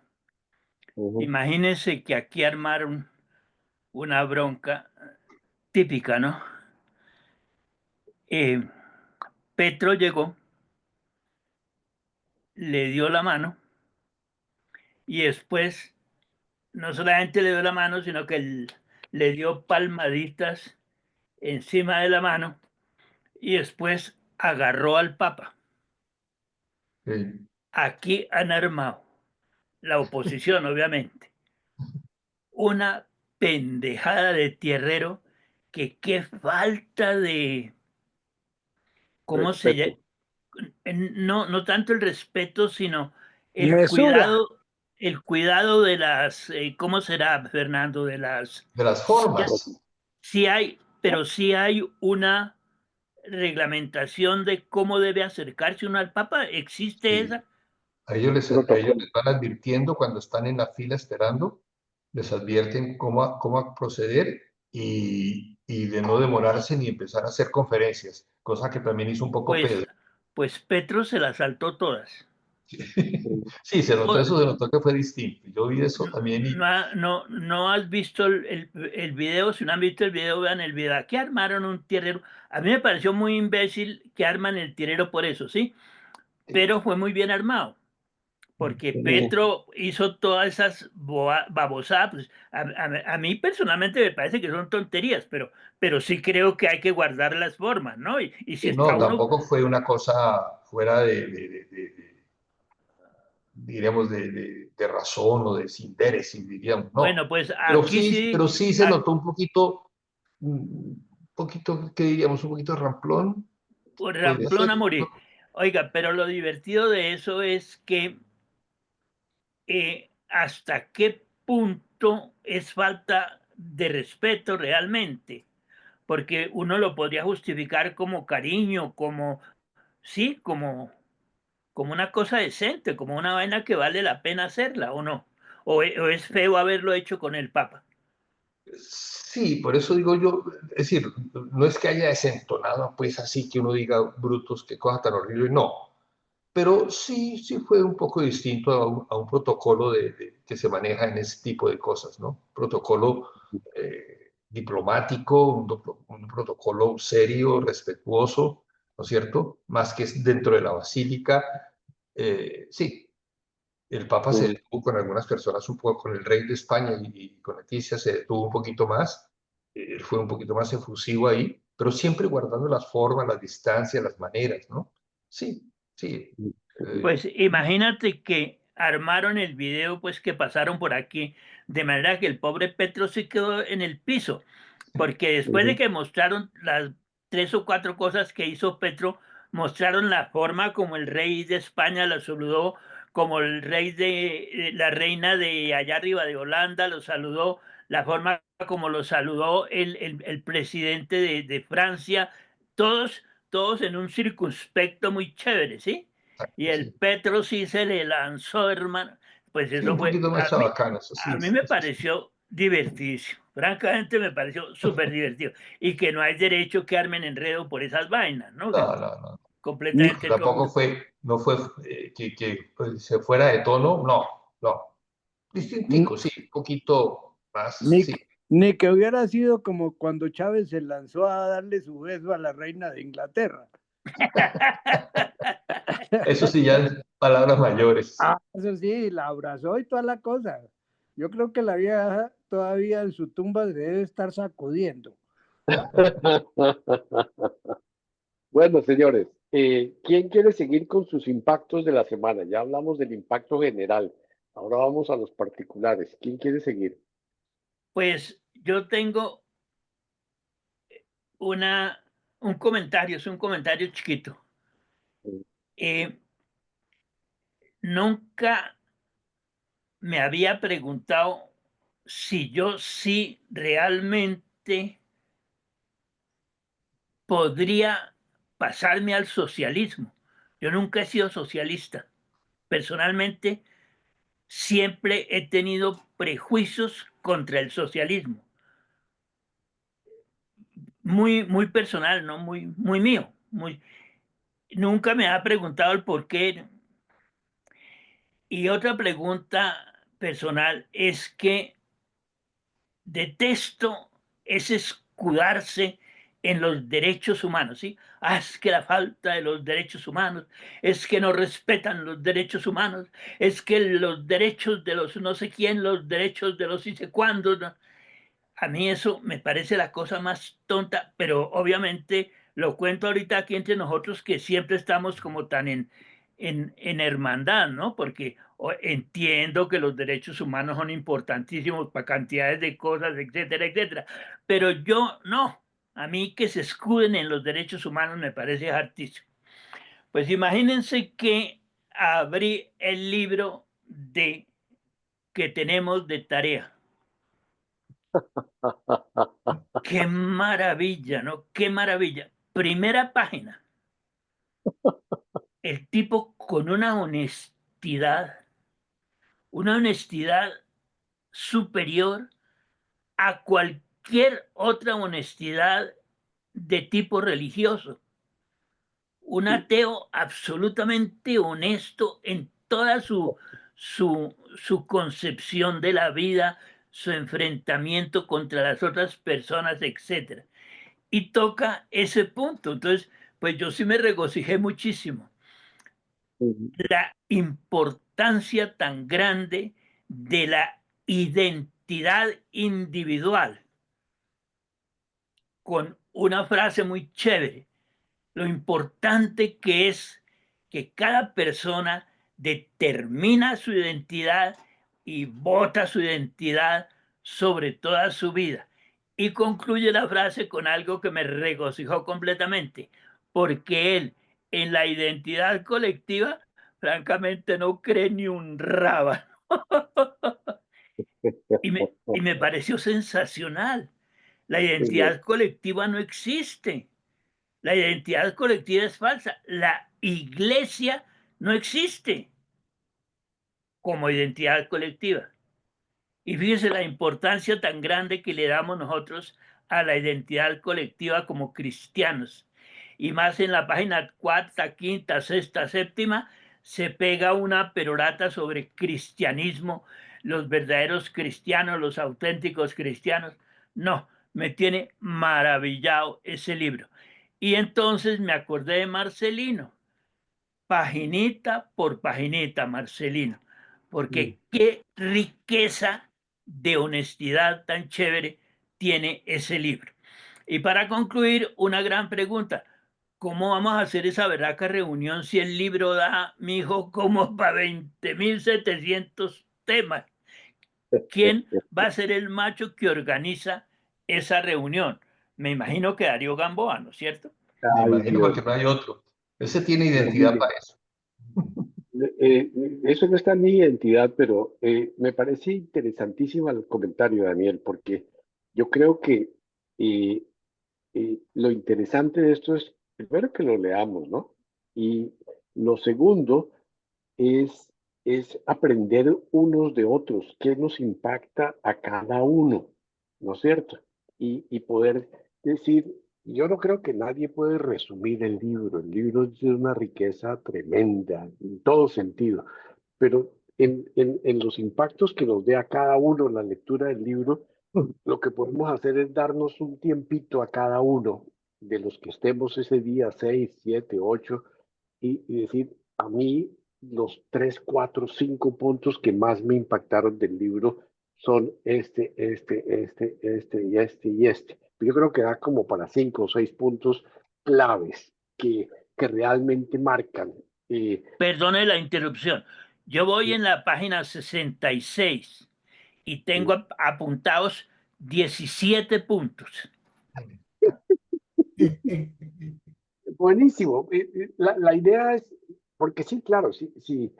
B: Ujú.
F: imagínese que aquí armaron una bronca típica, ¿no? Eh, Petro llegó, le dio la mano y después no solamente le dio la mano, sino que le dio palmaditas encima de la mano y después agarró al Papa.
A: Sí.
F: Aquí han armado, la oposición obviamente, una pendejada de tierrero que qué falta de, ¿cómo se llama?
B: Respeto.
F: No, no tanto el respeto, sino
C: Mesura.
F: el cuidado de las, ¿cómo será, Fernando? De las,
A: De las
F: sí,
A: formas,
F: sí hay, pero sí hay una reglamentación de cómo debe acercarse uno al Papa. ¿Existe
A: sí.
F: esa?
A: A ellos
B: Protocolo.
A: les van advirtiendo cuando están en la fila esperando, les advierten cómo proceder y de no demorarse ni empezar a hacer conferencias, cosa que también hizo un poco
F: Pues,
A: Pedro.
F: pues Petro se las saltó todas,
B: Ujú.
A: Sí, se notó eso,
F: todas.
A: se notó que fue distinto. Yo vi eso
F: No,
A: también y
F: no has visto el video. Si no han visto el video, vean el video. Aquí armaron un tierrero. A mí me pareció muy imbécil que arman el tierrero por eso, ¿sí? Pero fue muy bien armado, porque
B: Ujú.
F: Petro hizo todas esas babosadas. Pues, a mí personalmente me parece que son tonterías, pero sí creo que hay que guardar las formas, ¿no? Y si
A: sí,
F: está
A: no,
F: uno,
A: tampoco fue una cosa fuera diríamos, de razón o de desinterés, diríamos, no.
F: bueno, pues aquí
A: Pero
F: sí,
A: sí se notó un poquito, ¿qué diríamos? Un poquito ramplón,
F: por
A: podría
F: ramplón
A: ser.
F: a
A: ¿No?
F: morir. Oiga, pero lo divertido de eso es que hasta qué punto es falta de respeto realmente, porque uno lo podría justificar como cariño, como, sí, como una cosa decente, como una vaina que vale la pena hacerla, ¿o no? O es feo haberlo hecho con el Papa.
A: Sí, por eso digo yo, es decir, no es que haya desentonado, pues así que uno diga, brutos, qué cosa tan horrible, no. Pero sí fue un poco distinto a un protocolo que se maneja en ese tipo de cosas, ¿no? Protocolo diplomático, un protocolo serio, respetuoso, ¿no es cierto? Más que es dentro de la basílica. Sí, el Papa se
B: Ujú.
A: detuvo con algunas personas, un poco con el rey de España y con Leticia se detuvo un poquito más. Él fue un poquito más efusivo ahí, pero siempre guardando las formas, las distancias, las maneras, ¿no? Sí, sí. eh,
F: Pues imagínate que armaron el video, pues que pasaron por aquí, de manera que el pobre Petro se quedó en el piso, porque después de
B: Ujú.
F: que mostraron las tres o cuatro cosas que hizo Petro, mostraron la forma como el rey de España lo saludó, como el rey de la reina de allá arriba de Holanda lo saludó, la forma como lo saludó el presidente de Francia, todos en un circunspecto muy chévere, ¿sí? Y el
A: sí,
F: Petro sí se le lanzó, hermano. Pues
A: sí,
F: eso
A: un
F: fue,
A: poquito más chabacano, eso
F: a
A: sí,
F: mí me
A: eso sí.
F: pareció divertidísimo. Francamente me pareció súper divertido. Y que no hay derecho que armen enredo por esas vainas, ¿no? Que
A: No, no, no.
F: completamente
A: Tampoco no fue que pues, se fuera de tono, no, no.
C: Mm,
A: Distintico, sí, un poquito. Más,
C: Ni,
A: sí.
C: ni que hubiera sido como cuando Chávez se lanzó a darle su beso a la reina de Inglaterra.
A: Eso sí, ya es palabras mayores.
C: Ah, eso sí, la abrazó y toda la cosa. Yo creo que la vieja todavía en su tumba debe estar sacudiendo.
B: Bueno, señores, ¿quién quiere seguir con sus impactos de la semana? Ya hablamos del impacto general. Ahora vamos a los particulares. ¿Quién quiere seguir?
F: Pues yo tengo un comentario, es un comentario chiquito. Eh, Nunca me había preguntado si yo sí realmente podría pasarme al socialismo. Yo nunca he sido socialista. Personalmente, siempre he tenido prejuicios contra el socialismo. Muy, muy personal, ¿no? Muy mío. Nunca me ha preguntado el por qué. Y otra pregunta personal es que detesto es escudarse en los derechos humanos, ¿sí? Ah, es que la falta de los derechos humanos, es que no respetan los derechos humanos, es que los derechos de los no sé quién, los derechos de los no sé cuándo, ¿no? A mí eso me parece la cosa más tonta, pero obviamente lo cuento ahorita aquí entre nosotros que siempre estamos como tan en hermandad, ¿no? Porque entiendo que los derechos humanos son importantísimos para cantidades de cosas, etcétera, etcétera. Pero yo no. A mí que se escuden en los derechos humanos me parece hartísimo. Pues imagínense que abrí el libro de que tenemos de tarea. Qué maravilla, ¿no? Qué maravilla. Primera página. El tipo con una honestidad superior a cualquier otra honestidad de tipo religioso. Un ateo absolutamente honesto en toda su concepción de la vida, su enfrentamiento contra las otras personas, etcétera. Y toca ese punto. Entonces, pues yo sí me regocijé muchísimo. La importancia tan grande de la identidad individual, con una frase muy chévere, lo importante que es que cada persona determina su identidad y vota su identidad sobre toda su vida. Y concluye la frase con algo que me regocijó completamente, porque él en la identidad colectiva, francamente, no cree ni un rábano. Y me pareció sensacional. La identidad colectiva no existe. La identidad colectiva es falsa. La iglesia no existe como identidad colectiva. Y fíjese la importancia tan grande que le damos nosotros a la identidad colectiva como cristianos. Y más en la página cuarta, quinta, sexta, séptima, se pega una perorata sobre cristianismo, los verdaderos cristianos, los auténticos cristianos. No, me tiene maravillado ese libro. Y entonces me acordé de Marcelino, paginita por paginita, Marcelino, porque qué riqueza de honestidad tan chévere tiene ese libro. Y para concluir, una gran pregunta. ¿Cómo vamos a hacer esa berraca reunión si el libro da, mi hijo, como para 20.700 temas? ¿Quién va a ser el macho que organiza esa reunión? Me imagino que Darío Gamboa, ¿no es cierto?
A: Me
B: Ay,
A: imagino
B: Dios.
A: porque no hay otro. Ese tiene
B: Pero
A: identidad
B: mire,
A: para eso.
B: eso no está en mi identidad, pero me parece interesantísimo el comentario, Daniel, porque yo creo que eh, lo interesante de esto es, primero que lo leamos, ¿no? Y lo segundo es, es aprender unos de otros, qué nos impacta a cada uno, ¿no es cierto? Y poder decir, yo no creo que nadie puede resumir el libro es de una riqueza tremenda, en todo sentido, pero en los impactos que nos dé a cada uno la lectura del libro, lo que podemos hacer es darnos un tiempito a cada uno de los que estemos ese día, 6, 7, 8, y decir, a mí los 3, 4, 5 puntos que más me impactaron del libro son este. Yo creo que da como para 5 o 6 puntos claves que realmente marcan.
F: Perdone la interrupción. Yo voy en la página 66 y tengo apuntados 17 puntos.
B: Buenísimo. La idea es, porque sí, claro, sí.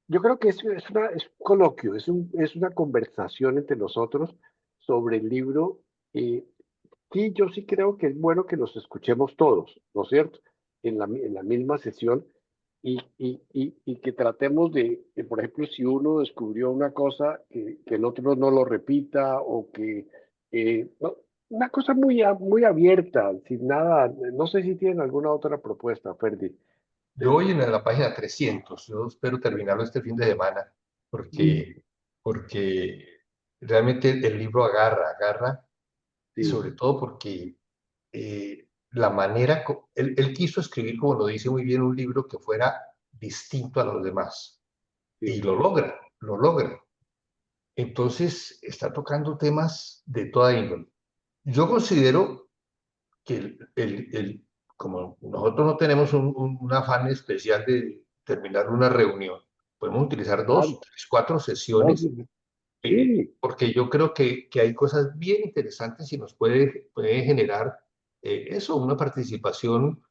B: Yo creo que es un coloquio, es una conversación entre nosotros sobre el libro. Sí, yo sí creo que es bueno que los escuchemos todos, ¿no es cierto? En la misma sesión y que tratemos por ejemplo, si uno descubrió una cosa, que el otro no lo repita o que, una cosa muy abierta, sin nada. No sé si tienen alguna otra propuesta, Ferdi.
A: Yo voy en la página 300. Yo espero terminarlo este fin de semana porque, porque realmente el libro agarra, y
B: Sí,
A: sobre todo porque la manera, él quiso escribir, como lo dice muy bien, un libro que fuera distinto a los demás, y
B: sí,
A: lo logra. Entonces está tocando temas de toda índole. Yo considero que como nosotros no tenemos un afán especial de terminar una reunión, podemos utilizar
B: claro.
A: 2, 3, 4
B: No,
A: sesiones,
B: sí,
A: porque yo creo que hay cosas bien interesantes y nos puede generar eso, una participación,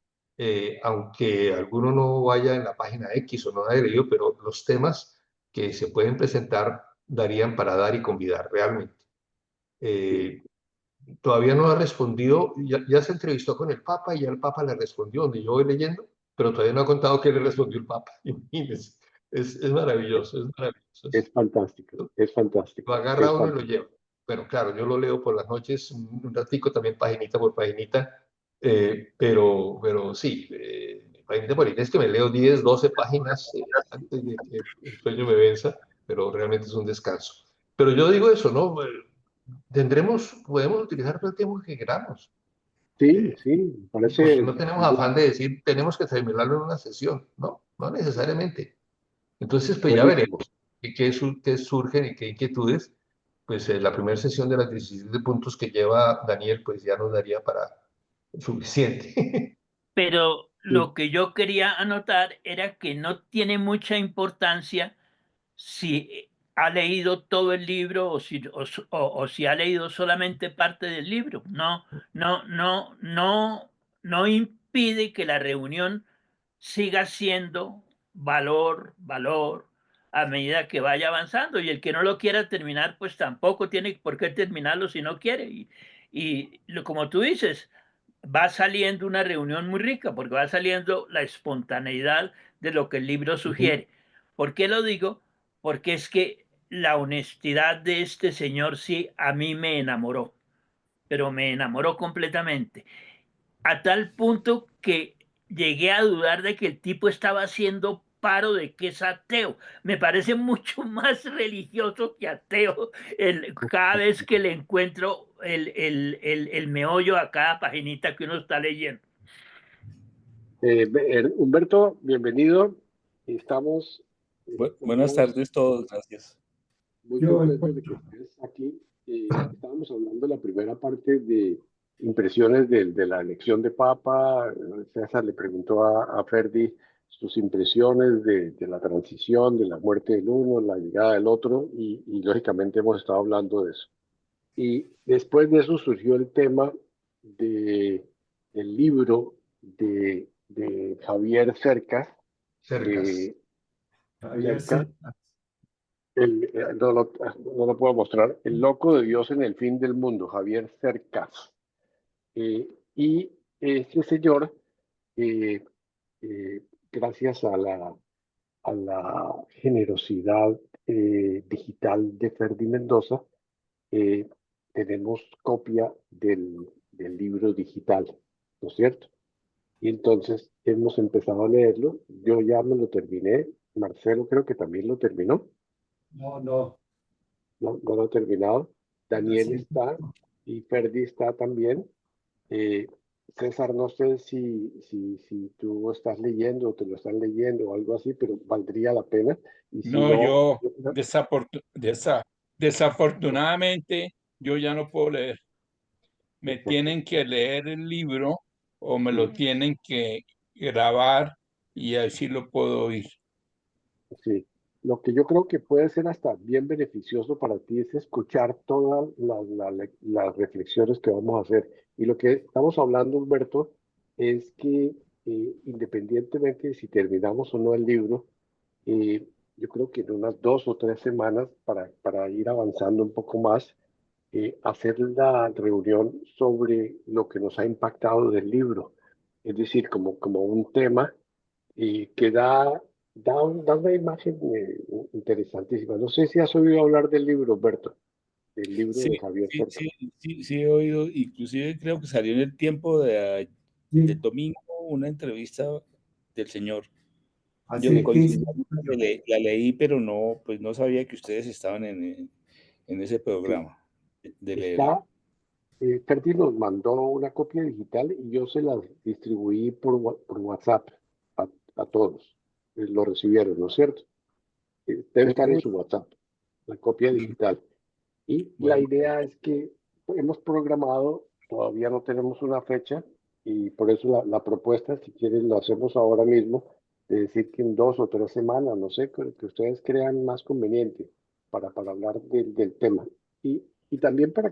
A: aunque alguno no vaya en la página X o no haya leído, pero los temas que se pueden presentar darían para dar y convidar realmente.
B: sí.
A: Eh, Todavía no ha respondido, ya se entrevistó con el Papa y ya el Papa le respondió, donde yo voy leyendo, pero todavía no ha contado qué le respondió el Papa. Imagínense, es maravilloso, es maravilloso.
B: Es fantástico, es
A: Lo
B: fantástico,
A: agarra
B: es
A: uno y lo
B: fantástico.
A: lleva. Bueno, claro, yo lo leo por las noches, un ratico también, paginita por paginita, pero sí, paginita por paginita es que me leo 10, 12 páginas antes de que el sueño me venza, pero realmente es un descanso. Pero yo digo eso, ¿no? Podemos utilizar todo el tiempo que queramos,
B: Sí,
A: eh,
B: sí, me
A: porque
B: parece.
A: no tenemos afán de decir tenemos que terminarlo en una sesión, no necesariamente. Entonces, pues ya veremos
B: Buenísimo.
A: qué surgen y qué inquietudes. Pues la primera sesión de las 17 puntos que lleva Daniel, pues ya nos daría para suficiente.
F: Pero
B: Sí,
F: lo que yo quería anotar era que no tiene mucha importancia si ha leído todo el libro o si ha leído solamente parte del libro. No impide que la reunión siga siendo valor a medida que vaya avanzando. Y el que no lo quiera terminar, pues tampoco tiene por qué terminarlo si no quiere. Como tú dices, va saliendo una reunión muy rica porque va saliendo la espontaneidad de lo que el libro
B: ujú,
F: sugiere. ¿Por qué lo digo? Porque es que la honestidad de este señor sí a mí me enamoró, pero me enamoró completamente, a tal punto que llegué a dudar de que el tipo estaba haciendo paro de que es ateo. Me parece mucho más religioso que ateo cada vez que le encuentro el meollo a cada paginita que uno está leyendo.
B: Humberto, bienvenido. Estamos
G: Buenas
B: muy,
G: tardes todos, gracias.
B: muy
D: Yo,
B: contentos de que estés aquí. Estábamos hablando de la primera parte de impresiones de la elección de Papa. César le preguntó a Ferdi sus impresiones de la transición, de la muerte del uno, la llegada del otro, y lógicamente hemos estado hablando de eso. Y después de eso surgió el tema del libro de Javier Cercas,
A: Cercas.
B: eh,
D: Javier
B: Cercas,
D: Cercas.
B: no lo puedo mostrar, El loco de Dios en el fin del mundo, Javier Cercas. Y este señor, eh, eh, gracias a la generosidad digital de Ferdi Mendoza, eh, tenemos copia del libro digital, ¿no es cierto? Y entonces hemos empezado a leerlo, yo ya me lo terminé, Marcelo creo que también lo terminó.
D: No, no.
B: No lo ha terminado.
D: Pero
B: Daniel
D: sí.
B: está y Ferdi está también. Eh, César, no sé si tú estás leyendo o te lo están leyendo o algo así, pero valdría la pena. Y si
E: No,
B: no,
E: yo desafortunadamente yo ya no puedo leer. Me tienen que leer el libro o me lo
B: sí,
E: tienen que grabar y así lo puedo oír.
B: sí. Lo que yo creo que puede ser hasta bien beneficioso para ti es escuchar todas las reflexiones que vamos a hacer. Y lo que estamos hablando, Humberto, es que independientemente de si terminamos o no el libro, yo creo que en unas 2 o 3 semanas, para ir avanzando un poco más, hacer la reunión sobre lo que nos ha impactado del libro. Es decir, como un tema que da una imagen interesantísima. No sé si has oído hablar del libro, Humberto, del libro
G: Sí,
B: de Javier
G: sí,
B: Cerda.
G: sí, sí, sí he oído, inclusive creo que salió en el tiempo del
D: Sí,
G: domingo una entrevista del señor. Yo
D: hace 15
G: coincidentalmente
D: años.
G: la leí, pero no, pues no sabía que ustedes estaban en ese
B: Sí.
G: programa de leerla.
B: Está, Ferdi nos mandó una copia digital y yo se la distribuí por WhatsApp a todos. Lo recibieron, ¿no es cierto? Debe estar en
G: Oh,
B: su WhatsApp, la copia
G: mm,
B: digital. Y la
G: bueno,
B: idea es que hemos programado, todavía no tenemos una fecha, y por eso la propuesta, si quieren, lo hacemos ahora mismo, de decir que en 2 o 3 semanas, no sé, que ustedes crean más conveniente para hablar del tema. Y también para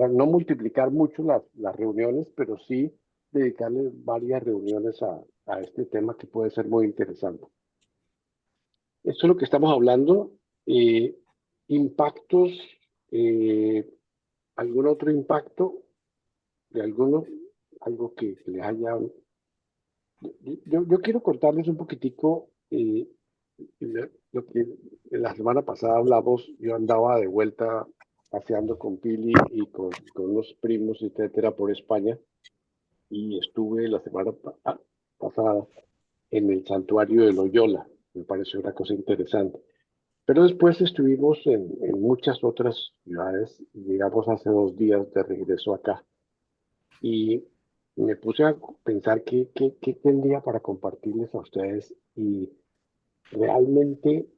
B: no multiplicar mucho las reuniones, pero sí dedicarle varias reuniones a este tema que puede ser muy interesante. Esto es lo que estamos hablando. eh, Impactos, eh, algún otro impacto de alguno, algo que les haya. Yo quiero contarles un poquitico lo que la semana pasada hablamos. Yo andaba de vuelta paseando con Pili y con unos primos, etcétera, por España, y estuve la semana pasada en el santuario de Loyola. Me pareció una cosa interesante. Pero después estuvimos en muchas otras ciudades, llegamos hace 2 días de regreso acá y me puse a pensar qué tendría para compartirles a ustedes y realmente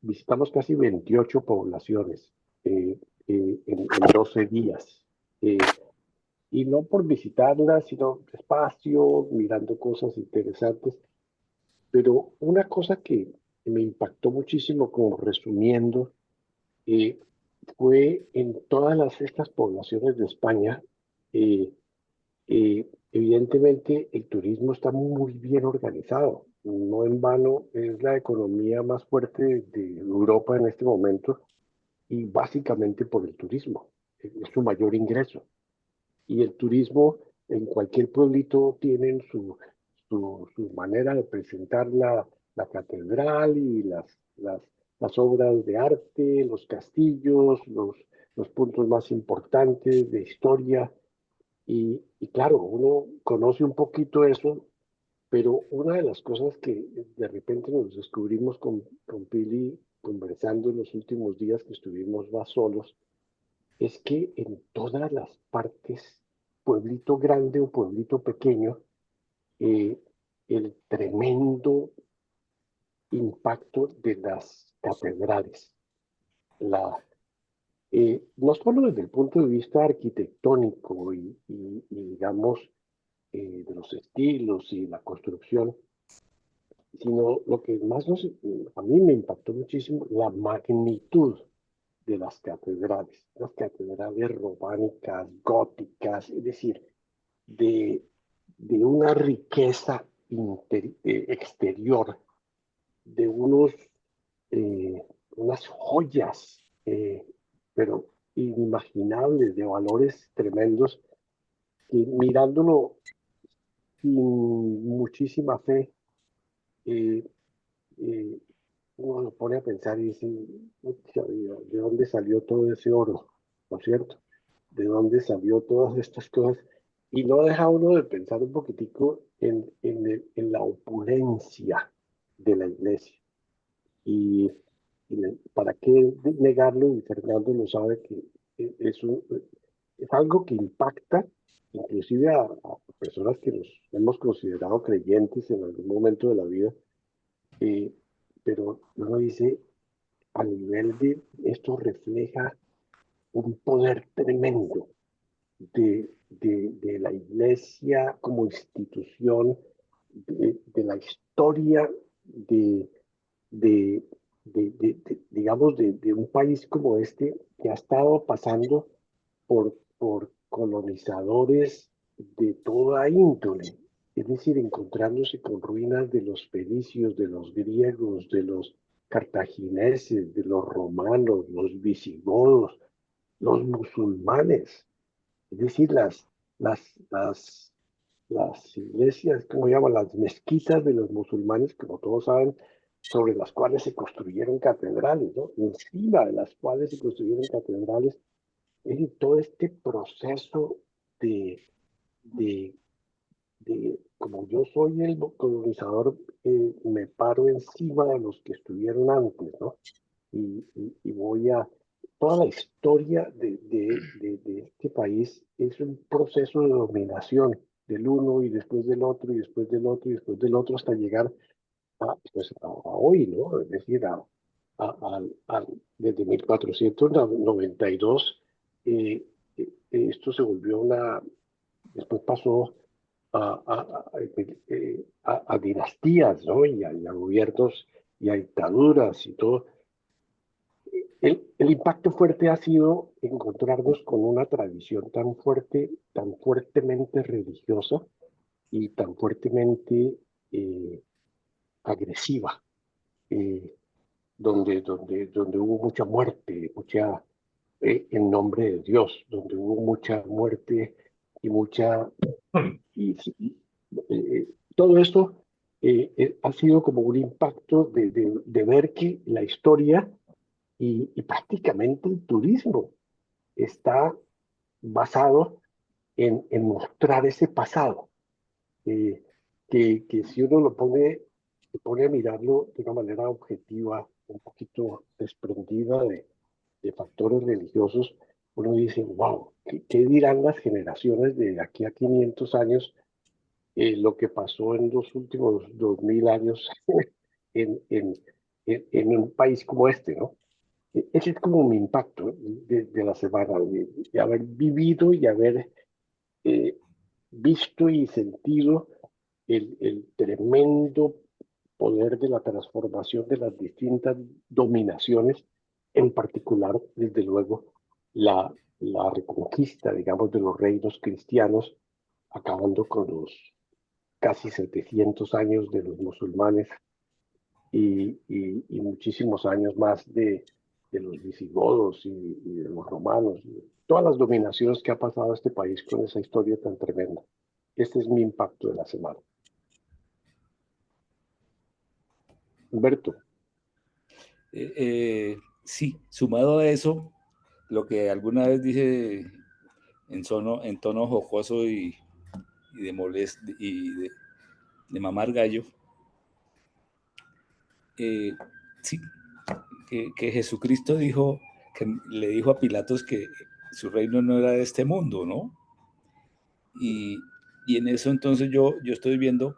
B: visitamos casi 28 poblaciones en 12 días. Eh, y no por visitarlas, sino despacio, mirando cosas interesantes. Pero una cosa que me impactó muchísimo, como resumiendo, eh, fue en estas poblaciones de España. Evidentemente, el turismo está muy bien organizado. No en vano es la economía más fuerte de Europa en este momento y básicamente por el turismo. Es su mayor ingreso. Y el turismo en cualquier pueblito tienen su manera de presentar la catedral y las obras de arte, los castillos, los puntos más importantes de historia. Y claro, uno conoce un poquito eso, pero una de las cosas que de repente nos descubrimos con Pili conversando en los últimos días que estuvimos más solos, es que en todas las partes, pueblito grande o pueblito pequeño, eh, el tremendo impacto de las catedrales. No solo desde el punto de vista arquitectónico y digamos, de los estilos y la construcción, sino lo que más a mí me impactó muchísimo, la magnitud de las catedrales románicas, góticas, es decir, de, de una riqueza exterior, de eh, unas joyas, pero inimaginables, de valores tremendos, que mirándolo sin muchísima fe, eh, eh, uno lo pone a pensar y dice, "Pucha vida, ¿de dónde salió todo ese oro? ¿No es cierto? ¿De dónde salió todas estas cosas?" Y no deja uno de pensar un poquitico en la opulencia, de la iglesia. Y, para qué negarlo, y Fernando lo sabe, que es algo que impacta inclusive a personas que nos hemos considerado creyentes en algún momento de la vida, pero uno dice, a nivel de esto refleja un poder tremendo de la iglesia como institución, de la historia de, digamos, de un país como este que ha estado pasando por colonizadores de toda índole, es decir, encontrándose con ruinas de los fenicios, de los griegos, de los cartagineses, de los romanos, los visigodos, los musulmanes, es decir, las, las, las iglesias, ¿cómo se llaman? Las mezquitas de los musulmanes, como todos saben, sobre las cuales se construyeron catedrales, ¿no? Encima de las cuales se construyeron catedrales. Es decir, todo este proceso de, de, como yo soy el colonizador, me paro encima de los que estuvieron antes, ¿no? Y voy a... Toda la historia de este país es un proceso de dominación del uno y después del otro y después del otro y después del otro hasta llegar pues a hoy, ¿no? Es decir, desde 1492, esto se volvió después pasó a dinastías, ¿no? Y a gobiernos y a dictaduras y todo. El impacto fuerte ha sido encontrarnos con una tradición tan fuerte, tan fuertemente religiosa y tan fuertemente agresiva, eh, donde hubo mucha muerte, en nombre de Dios, donde hubo mucha muerte y mucha... Y todo esto ha sido como un impacto de ver que la historia y prácticamente el turismo está basado en mostrar ese pasado, eh, que si uno se pone a mirarlo de una manera objetiva, un poquito desprendida de factores religiosos, uno dice, wow, ¿qué dirán las generaciones de aquí a 500 años lo que pasó en los últimos 2000 años en, en, en un país como este, ¿no? Ese es como mi impacto, ¿eh? De la semana, de haber vivido y haber eh, visto y sentido el tremendo poder de la transformación de las distintas dominaciones, en particular, desde luego, la reconquista, digamos, de los reinos cristianos, acabando con los casi 700 años de los musulmanes y muchísimos años más de los visigodos y de los romanos, todas las dominaciones que ha pasado este país con esa historia tan tremenda. Este es mi impacto de la semana. Humberto.
G: Sí, sumado a eso, lo que alguna vez dije en tono jocoso y de de mamar gallo, sí, que Jesucristo le dijo a Pilatos que su reino no era de este mundo, ¿no? Y en eso entonces yo estoy viendo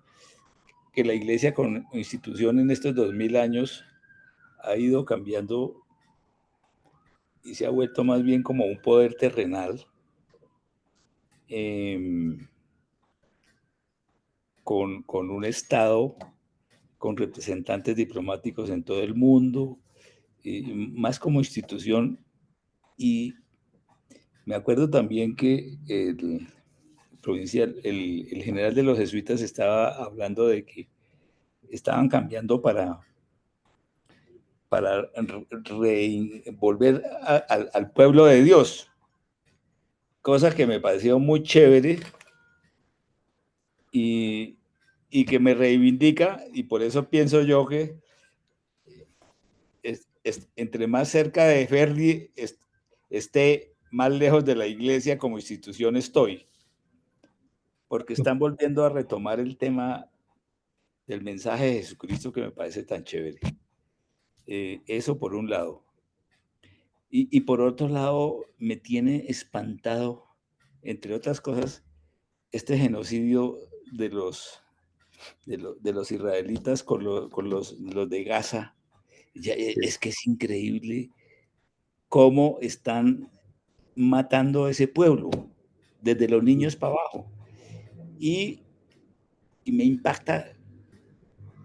G: que la iglesia como institución en estos 2000 años ha ido cambiando y se ha vuelto más bien como un poder terrenal, con un Estado, con representantes diplomáticos en todo el mundo, más como institución. Y me acuerdo también que el provincial, el general de los jesuitas estaba hablando de que estaban cambiando para volver al pueblo de Dios, cosa que me pareció muy chévere y que me reivindica, y por eso pienso yo que entre más cerca de Ferdi esté, más lejos de la iglesia como institución estoy, porque están volviendo a retomar el tema del mensaje de Jesucristo que me parece tan chévere. Eso por un lado. Y por otro lado, me tiene espantado, entre otras cosas, este genocidio de los israelitas con los de Gaza. Es que es increíble cómo están matando a ese pueblo, desde los niños para abajo. Y me impacta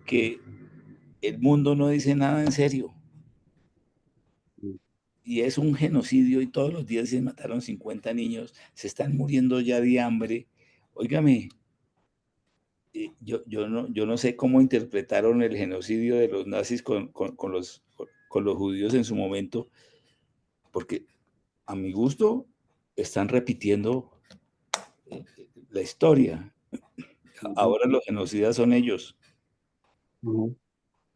G: que el mundo no dice nada en serio. Y es un genocidio y todos los días se mataron 50 niños, se están muriendo ya de hambre. Óigame, yo no sé cómo interpretaron el genocidio de los nazis con los judíos en su momento, porque a mi gusto están repitiendo la historia. Ahora los genocidas son ellos.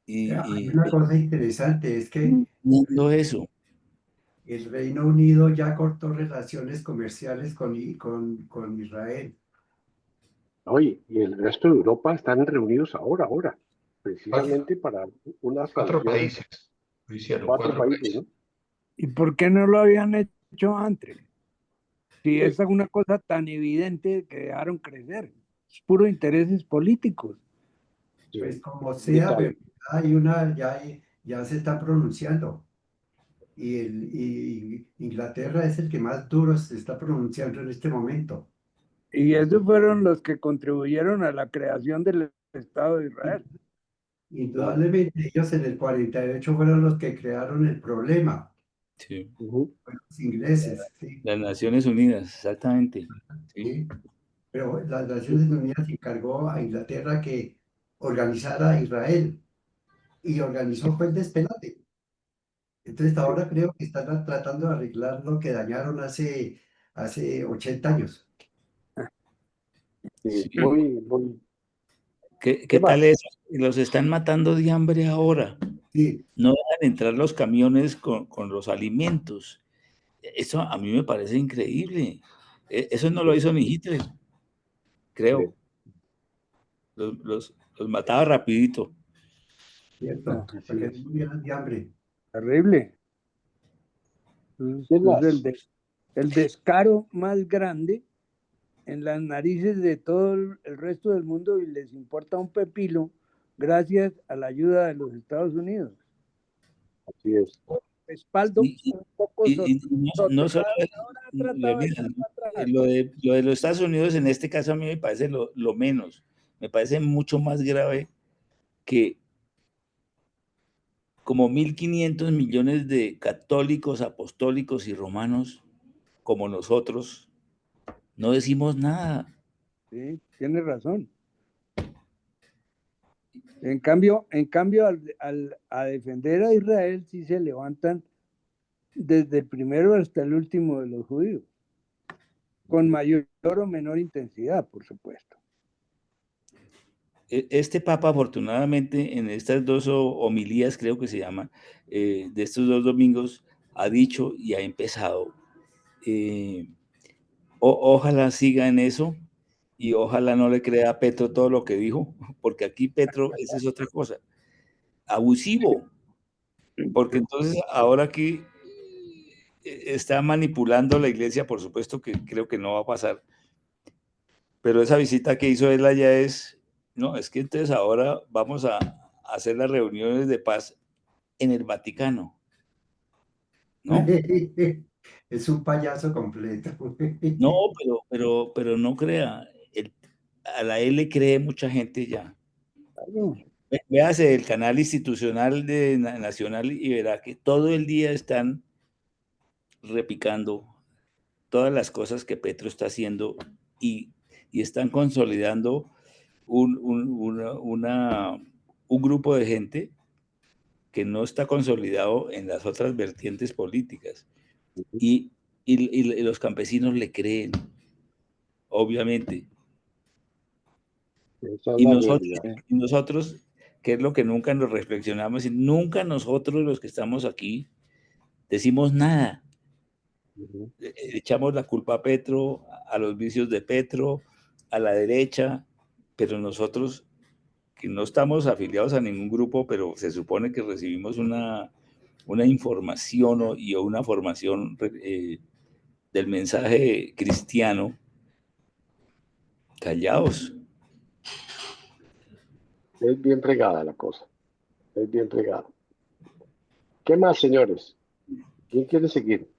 D: Hay una cosa interesante, es que
G: Viendo eso.
D: el Reino Unido ya cortó relaciones comerciales con Israel.
B: Oye, y el resto de Europa están reunidos ahora, precisamente para una
A: 4
B: sanción,
A: países lo hicieron,
B: 4
A: 4
B: países,
A: países.
B: ¿no?
C: ¿Y por qué no lo habían hecho antes? Si
B: Sí.
C: es una cosa tan evidente que dejaron crecer. Es puro intereses políticos.
D: Pues como
B: Y
D: sea,
B: tal.
D: ya se está pronunciando. Y Inglaterra es el que más duro se está pronunciando en este momento.
C: Y esos fueron los que contribuyeron a la creación del Estado de Israel.
D: Indudablemente ellos en el 48 fueron los que crearon el problema,
G: Sí.
D: fueron los ingleses, ¿sí?
G: Las Naciones Unidas, exactamente. Sí.
D: ¿Sí? Pero las Naciones Unidas encargó a Inglaterra que organizara a Israel y organizó fue el despelote. Entonces ahora creo que están tratando de arreglar lo que dañaron hace 80 años.
B: Sí,
G: Sí.
B: muy.
G: ¿Qué
B: ¿Qué
G: tal
B: más?
G: eso? Los están matando de hambre ahora.
D: Sí,
G: No dejan entrar los camiones con los alimentos. Eso a mí me parece increíble. Eso no lo hizo ni Hitler, creo. Los mataba rapidito.
D: cierto,
B: Así
D: porque
B: es.
D: murieron de hambre.
C: Terrible.
B: ¿Qué
C: Es
B: más?
C: el descaro más grande en las narices de todo el resto del mundo y les importa un pepino gracias a la ayuda de los Estados Unidos.
B: Así es.
C: Respaldo
G: Y,
C: un poco
G: y no solo
C: ahora ha tratado de
G: mira,
C: echar para atrás.
G: lo de los Estados Unidos en este caso a mí me parece lo menos. Me parece mucho más grave que como 1.500 millones de católicos, apostólicos y romanos como nosotros no decimos nada.
C: Sí, tiene razón. En cambio a defender a Israel sí se levantan desde el primero hasta el último de los judíos, con mayor o menor intensidad, por supuesto.
G: Este Papa, afortunadamente, en estas dos homilías, creo que se llaman, de estos 2 domingos, ha dicho y ha empezado. Ojalá siga en eso y ojalá no le crea a Petro todo lo que dijo, porque aquí Petro, esa es otra cosa, abusivo, porque entonces ahora aquí está manipulando la iglesia, por supuesto que creo que no va a pasar, pero esa visita que hizo él allá no, es que entonces ahora vamos a hacer las reuniones de paz en el Vaticano, ¿no?
D: Es un payaso completo.
G: No, pero no crea, a la él le cree mucha gente ya. Véase el canal institucional de Nacional y verá que todo el día están repicando todas las cosas que Petro está haciendo y, y están consolidando un grupo de gente que no está consolidado en las otras vertientes políticas. Y, y los campesinos le creen, obviamente.
B: Esa es
G: Y
B: la
G: nosotros,
B: realidad.
G: y nosotros, que es lo que nunca nos reflexionamos, y nunca nosotros los que estamos aquí decimos nada. Echamos la culpa a Petro, a los vicios de Petro, a la derecha, pero nosotros que no estamos afiliados a ningún grupo, pero se supone que recibimos una información y una formación del mensaje cristiano, callados.
B: Es bien fregada la cosa. Es bien fregada. ¿Qué más, señores? ¿Quién quiere seguir?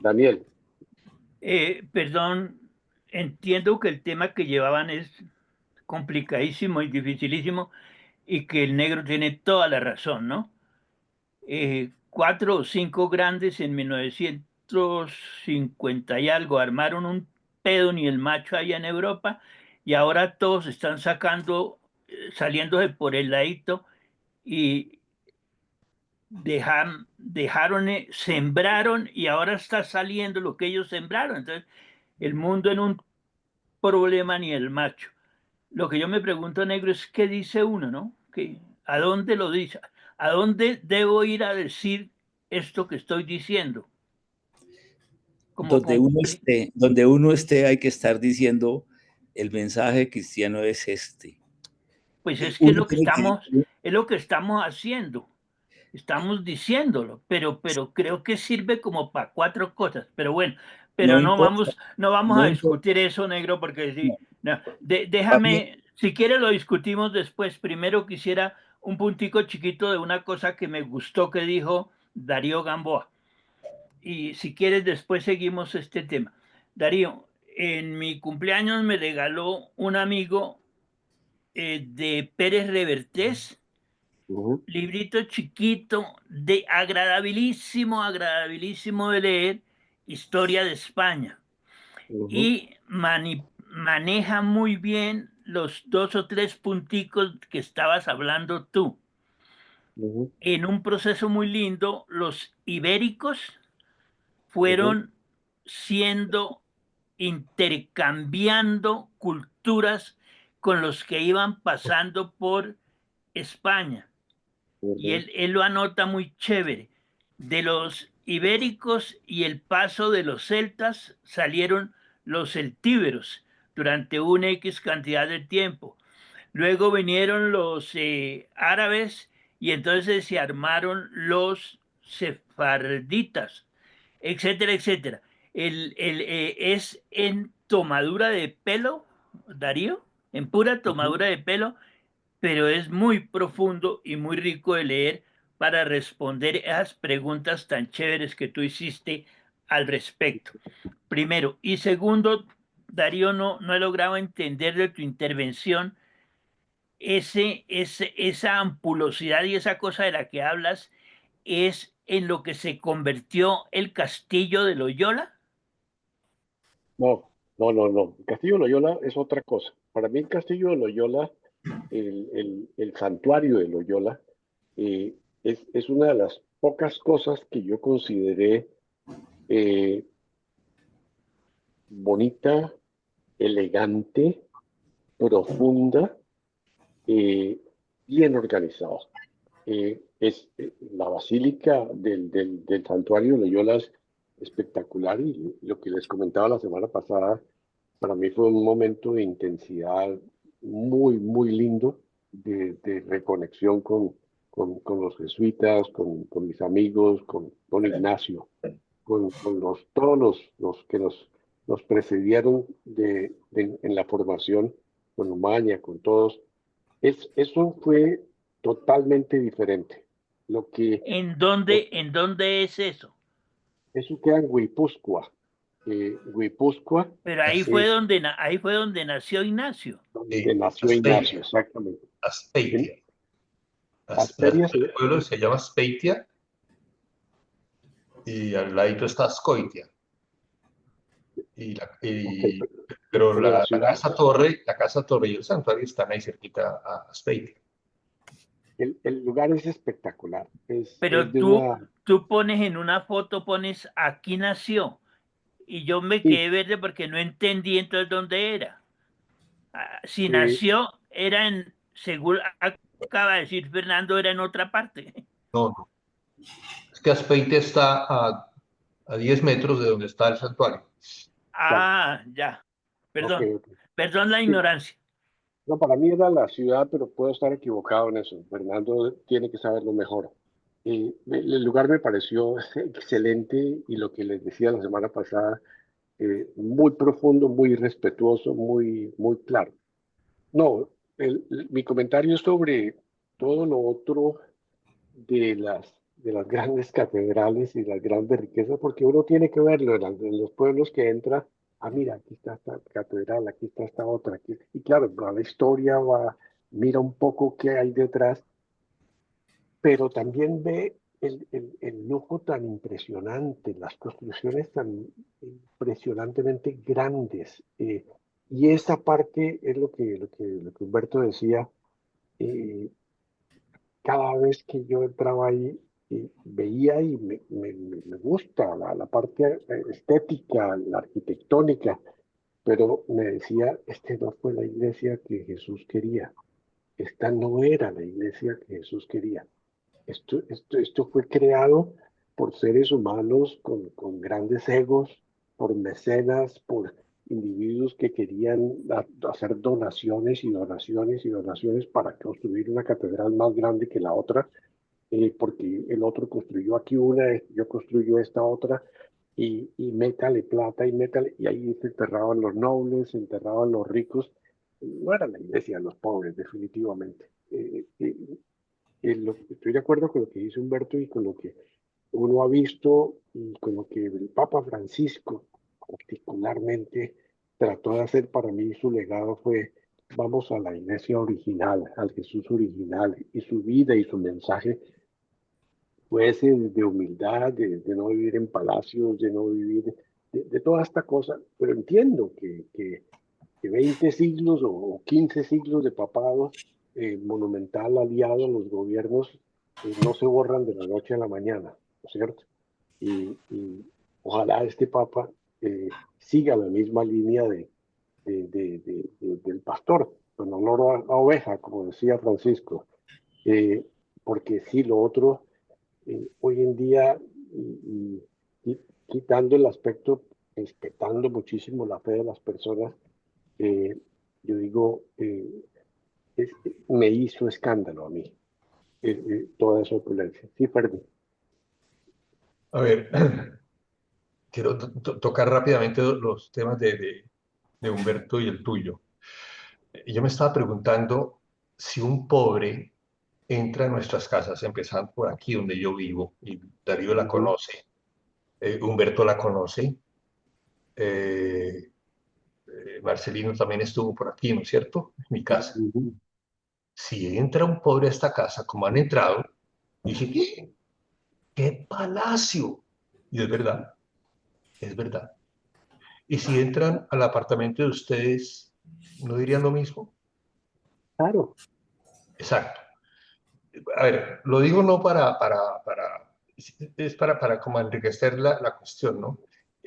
B: Daniel.
F: Perdón, entiendo que el tema que llevaban es complicadísimo y dificilísimo y que el negro tiene toda la razón, ¿no? 4 o 5 grandes en 1950 y algo armaron un pedo ni el macho allá en Europa y ahora todos están saliéndose por el ladito y sembraron y ahora está saliendo lo que ellos sembraron. Entonces, el mundo en un problema ni el macho. Lo que yo me pregunto, negro, es qué dice uno, ¿no? ¿A dónde lo dice? ¿A dónde debo ir a decir esto que estoy diciendo?
G: Donde uno esté hay que estar diciendo el mensaje cristiano es este.
F: Pues es que es lo que estamos haciendo. Estamos diciéndolo, pero creo que sirve como para 4 cosas. Pero bueno, pero
G: No importa,
F: no vamos
G: no
F: a
G: importa.
F: discutir eso, negro, porque sí.
G: No.
F: No.
G: Va bien.
F: Déjame, si quieres lo discutimos después. Primero quisiera un puntico chiquito de una cosa que me gustó que dijo Darío Gamboa. Y si quieres después seguimos este tema. Darío, en mi cumpleaños me regaló un amigo de Pérez Revertés, librito chiquito, agradabilísimo, agradabilísimo de leer, Historia de España. Y maneja muy bien los 2 o 3 punticos que estabas hablando tú. En un proceso muy lindo, los ibéricos fueron intercambiando culturas con los que iban pasando por España. Y él lo anota muy chévere. De los ibéricos y el paso de los celtas salieron los celtíberos durante una X cantidad de tiempo. Luego vinieron los árabes y entonces se armaron los sefarditas, etcétera, etcétera. Es en tomadura de pelo, Darío, en pura tomadura de pelo, pero es muy profundo y muy rico de leer para responder esas preguntas tan chéveres que tú hiciste al respecto. Primero. Y segundo, Darío, no he logrado entender de tu intervención esa ampulosidad y esa cosa de la que hablas es en lo que se convirtió el castillo de Loyola.
B: No. El Castillo de Loyola es otra cosa. Para mí el Castillo de Loyola, el santuario de Loyola, es una de las pocas cosas que yo consideré bonita, elegante, profunda, bien organizado. La basílica del santuario de Loyola es espectacular y lo que les comentaba la semana pasada, para mí fue un momento de intensidad muy, muy lindo, de reconexión con los jesuitas, con mis amigos, con Ignacio, con todos los que nos precedieron en la formación, con Umaña, con todos. Eso fue totalmente diferente.
F: ¿En dónde es eso?
B: Eso queda en Guipúzcoa. Guipúzcoa
F: Pero ahí fue donde nació Ignacio.
B: donde nació Ignacio, exactamente.
A: Aspeitia.
B: Asperia,
A: El pueblo se llama Aspeitia y al ladito está Ascoitia. Pero la casa torre y el santuario están ahí cerquita a Aspeitia.
B: el lugar es espectacular.
F: Pero tú pones en una foto, pones aquí nació. Y yo me quedé verde porque no entendí entonces dónde era. Si nació, según acaba de decir Fernando, era en otra parte.
A: No. Es que Aspeitia está a 10 metros de donde está el santuario.
F: Ah, ya. Perdón.
B: Okay.
F: Perdón la ignorancia.
B: No, para mí era la ciudad, pero puedo estar equivocado en eso. Fernando tiene que saberlo mejor. El lugar me pareció excelente y lo que les decía la semana pasada, muy profundo, muy respetuoso, muy claro. No, mi comentario sobre todo lo otro de las grandes catedrales y las grandes riquezas, porque uno tiene que verlo en los pueblos que entra. Ah, mira, aquí está esta catedral, aquí está esta otra. Aquí, y claro, va la historia, va, mira un poco qué hay detrás, pero también ve el lujo tan impresionante, las construcciones tan impresionantemente grandes. Y esa parte es lo que Humberto decía. eh, Cada vez que yo entraba ahí y veía y me gusta la parte estética, la arquitectónica, pero me decía, este no fue la iglesia que Jesús quería, esta no era la iglesia que Jesús quería. Esto fue creado por seres humanos con grandes egos, por mecenas, por individuos que querían hacer donaciones y donaciones y donaciones para construir una catedral más grande que la otra, porque el otro construyó aquí una, yo construyo esta otra, y métale plata y métale, y ahí se enterraban los nobles, se enterraban los ricos. No era la iglesia de los pobres, definitivamente. Estoy de acuerdo con lo que dice Humberto y con lo que uno ha visto y con lo que el Papa Francisco particularmente trató de hacer. Para mí su legado fue: vamos a la iglesia original, al Jesús original, y su vida y su mensaje fue ese de humildad, de no vivir en palacios, de no vivir de toda esta cosa. Pero entiendo que 20 siglos o 15 siglos de papado monumental aliado a los gobiernos no se borran de la noche a la mañana, ¿no es cierto? Y ojalá este papa siga la misma línea del pastor, con olor a oveja, como decía Francisco, eh, porque sí, lo otro, hoy en día, quitando el aspecto, respetando muchísimo la fe de las personas, eh, yo digo, me hizo escándalo a mí, toda esa opulencia. Sí, perdón.
A: A ver, quiero tocar rápidamente los temas de Humberto y el tuyo. Yo me estaba preguntando si un pobre entra a nuestras casas, empezando por aquí donde yo vivo, y Darío la
B: Ujú,
A: conoce, Humberto la conoce, eh, Marcelino también estuvo por aquí, ¿no es cierto? En mi casa.
B: ujú.
A: Si entra un pobre a esta casa, como han entrado, dije, ¡qué palacio! Y es verdad. Y si entran al apartamento de ustedes, ¿no dirían lo mismo?
B: Claro,
A: Exacto. A ver, lo digo no es para como enriquecer la cuestión, ¿no?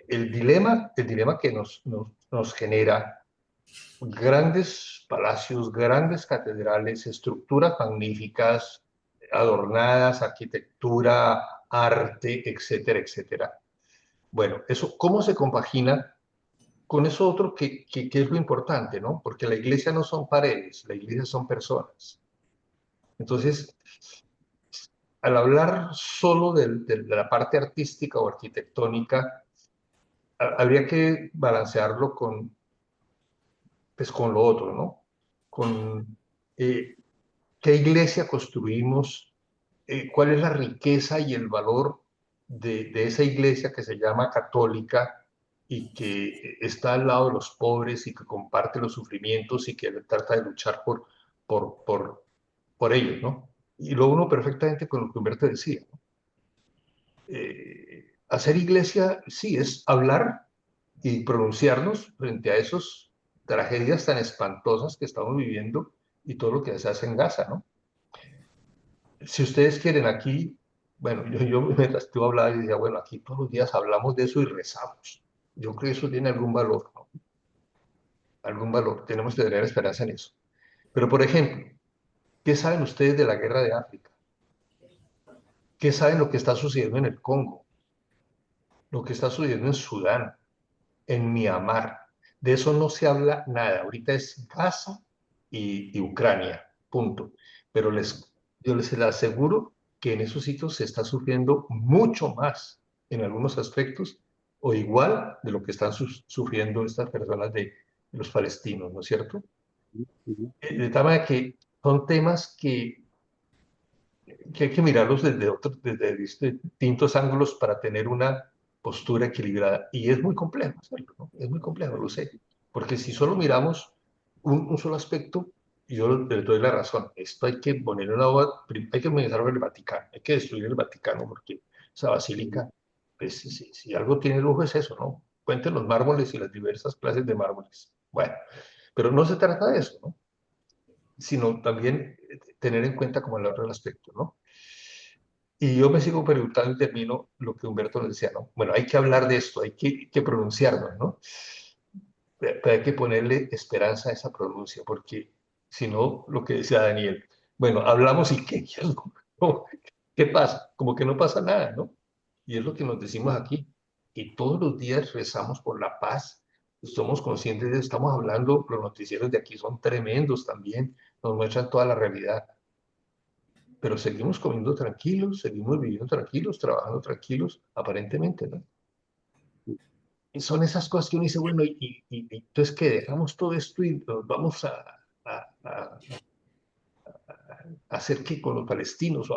A: El dilema que nos genera grandes palacios, grandes catedrales, estructuras magníficas, adornadas, arquitectura, arte, etcétera, etcétera. Bueno, eso, ¿cómo se compagina con eso otro que es lo importante, ¿no? Porque la iglesia no son paredes, la iglesia son personas. Entonces, al hablar solo de la parte artística o arquitectónica, habría que balancearlo pues, con lo otro, ¿no? Con eh, qué iglesia construimos, cuál es la riqueza y el valor de esa iglesia que se llama católica y que está al lado de los pobres y que comparte los sufrimientos y que trata de luchar por, por, por ellos, ¿no? Y lo uno perfectamente con lo que Humberto decía, ¿no? Hacer iglesia, sí, es hablar y pronunciarnos frente a esas tragedias tan espantosas que estamos viviendo y todo lo que se hace en Gaza, ¿no? Si ustedes quieren aquí, bueno, yo mientras tú hablabas, decía, bueno, aquí todos los días hablamos de eso y rezamos. Yo creo que eso tiene algún valor, ¿no? Algún valor. Tenemos que tener esperanza en eso. Pero, por ejemplo, ¿qué saben ustedes de la guerra de África? ¿Qué saben lo que está sucediendo en el Congo? Lo que está sucediendo en Sudán, en Myanmar. De eso no se habla nada. Ahorita es Gaza y Ucrania, punto. Pero yo les aseguro que en esos sitios se está sufriendo mucho más en algunos aspectos o igual de lo que están sufriendo estas personas de los palestinos, ¿no es cierto? De tal manera que son temas que hay que mirarlos desde distintos ángulos para tener una postura equilibrada. Y es muy complejo hacerlo, ¿no? Es muy complejo, lo sé. Porque si solo miramos un solo aspecto, yo le doy la razón. Esto hay que poner una obra, hay que comenzar el Vaticano, hay que destruir el Vaticano porque esa basílica, pues si algo tiene lujo es eso, ¿no? Cuenten los mármoles y las diversas clases de mármoles. Bueno, pero no se trata de eso, ¿no? Sino también tener en cuenta como el otro aspecto, ¿no? Y yo me sigo preguntando y termino lo que Humberto nos decía, ¿no? Bueno, hay que hablar de esto, hay que pronunciarnos, ¿no? Pero hay que ponerle esperanza a esa pronuncia, porque si no, lo que decía Daniel, bueno, hablamos y ¿qué? ¿Qué pasa? Como que no pasa nada, ¿no? Y es lo que nos decimos aquí. Y todos los días rezamos por la paz, somos conscientes de eso, estamos hablando, los noticieros de aquí son tremendos también, nos muestran toda la realidad, pero seguimos comiendo tranquilos, seguimos viviendo tranquilos, trabajando tranquilos, aparentemente, ¿no? Y son esas cosas que uno dice, bueno, entonces que dejamos todo esto y nos vamos a hacer qué con los palestinos.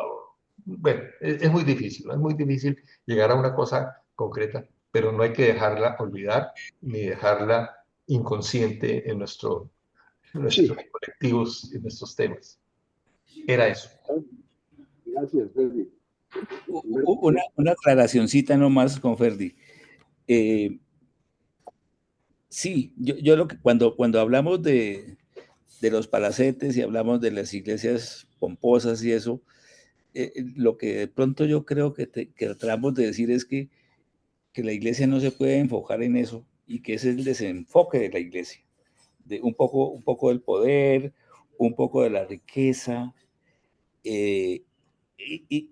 A: Bueno, es muy difícil, ¿no? Es muy difícil llegar a una cosa concreta, pero no hay que dejarla olvidar ni dejarla inconsciente en nuestros
B: Sí,
A: colectivos, en nuestros temas. Era eso.
B: gracias, Freddy.
G: Una aclaracioncita nomás con Ferdi. Sí, yo lo que cuando hablamos de los palacetes y hablamos de las iglesias pomposas y eso, lo que de pronto yo creo que tratamos de decir es que la iglesia no se puede enfocar en eso y que ese es el desenfoque de la iglesia, de un poco del poder, un poco de la riqueza, eh, y, y-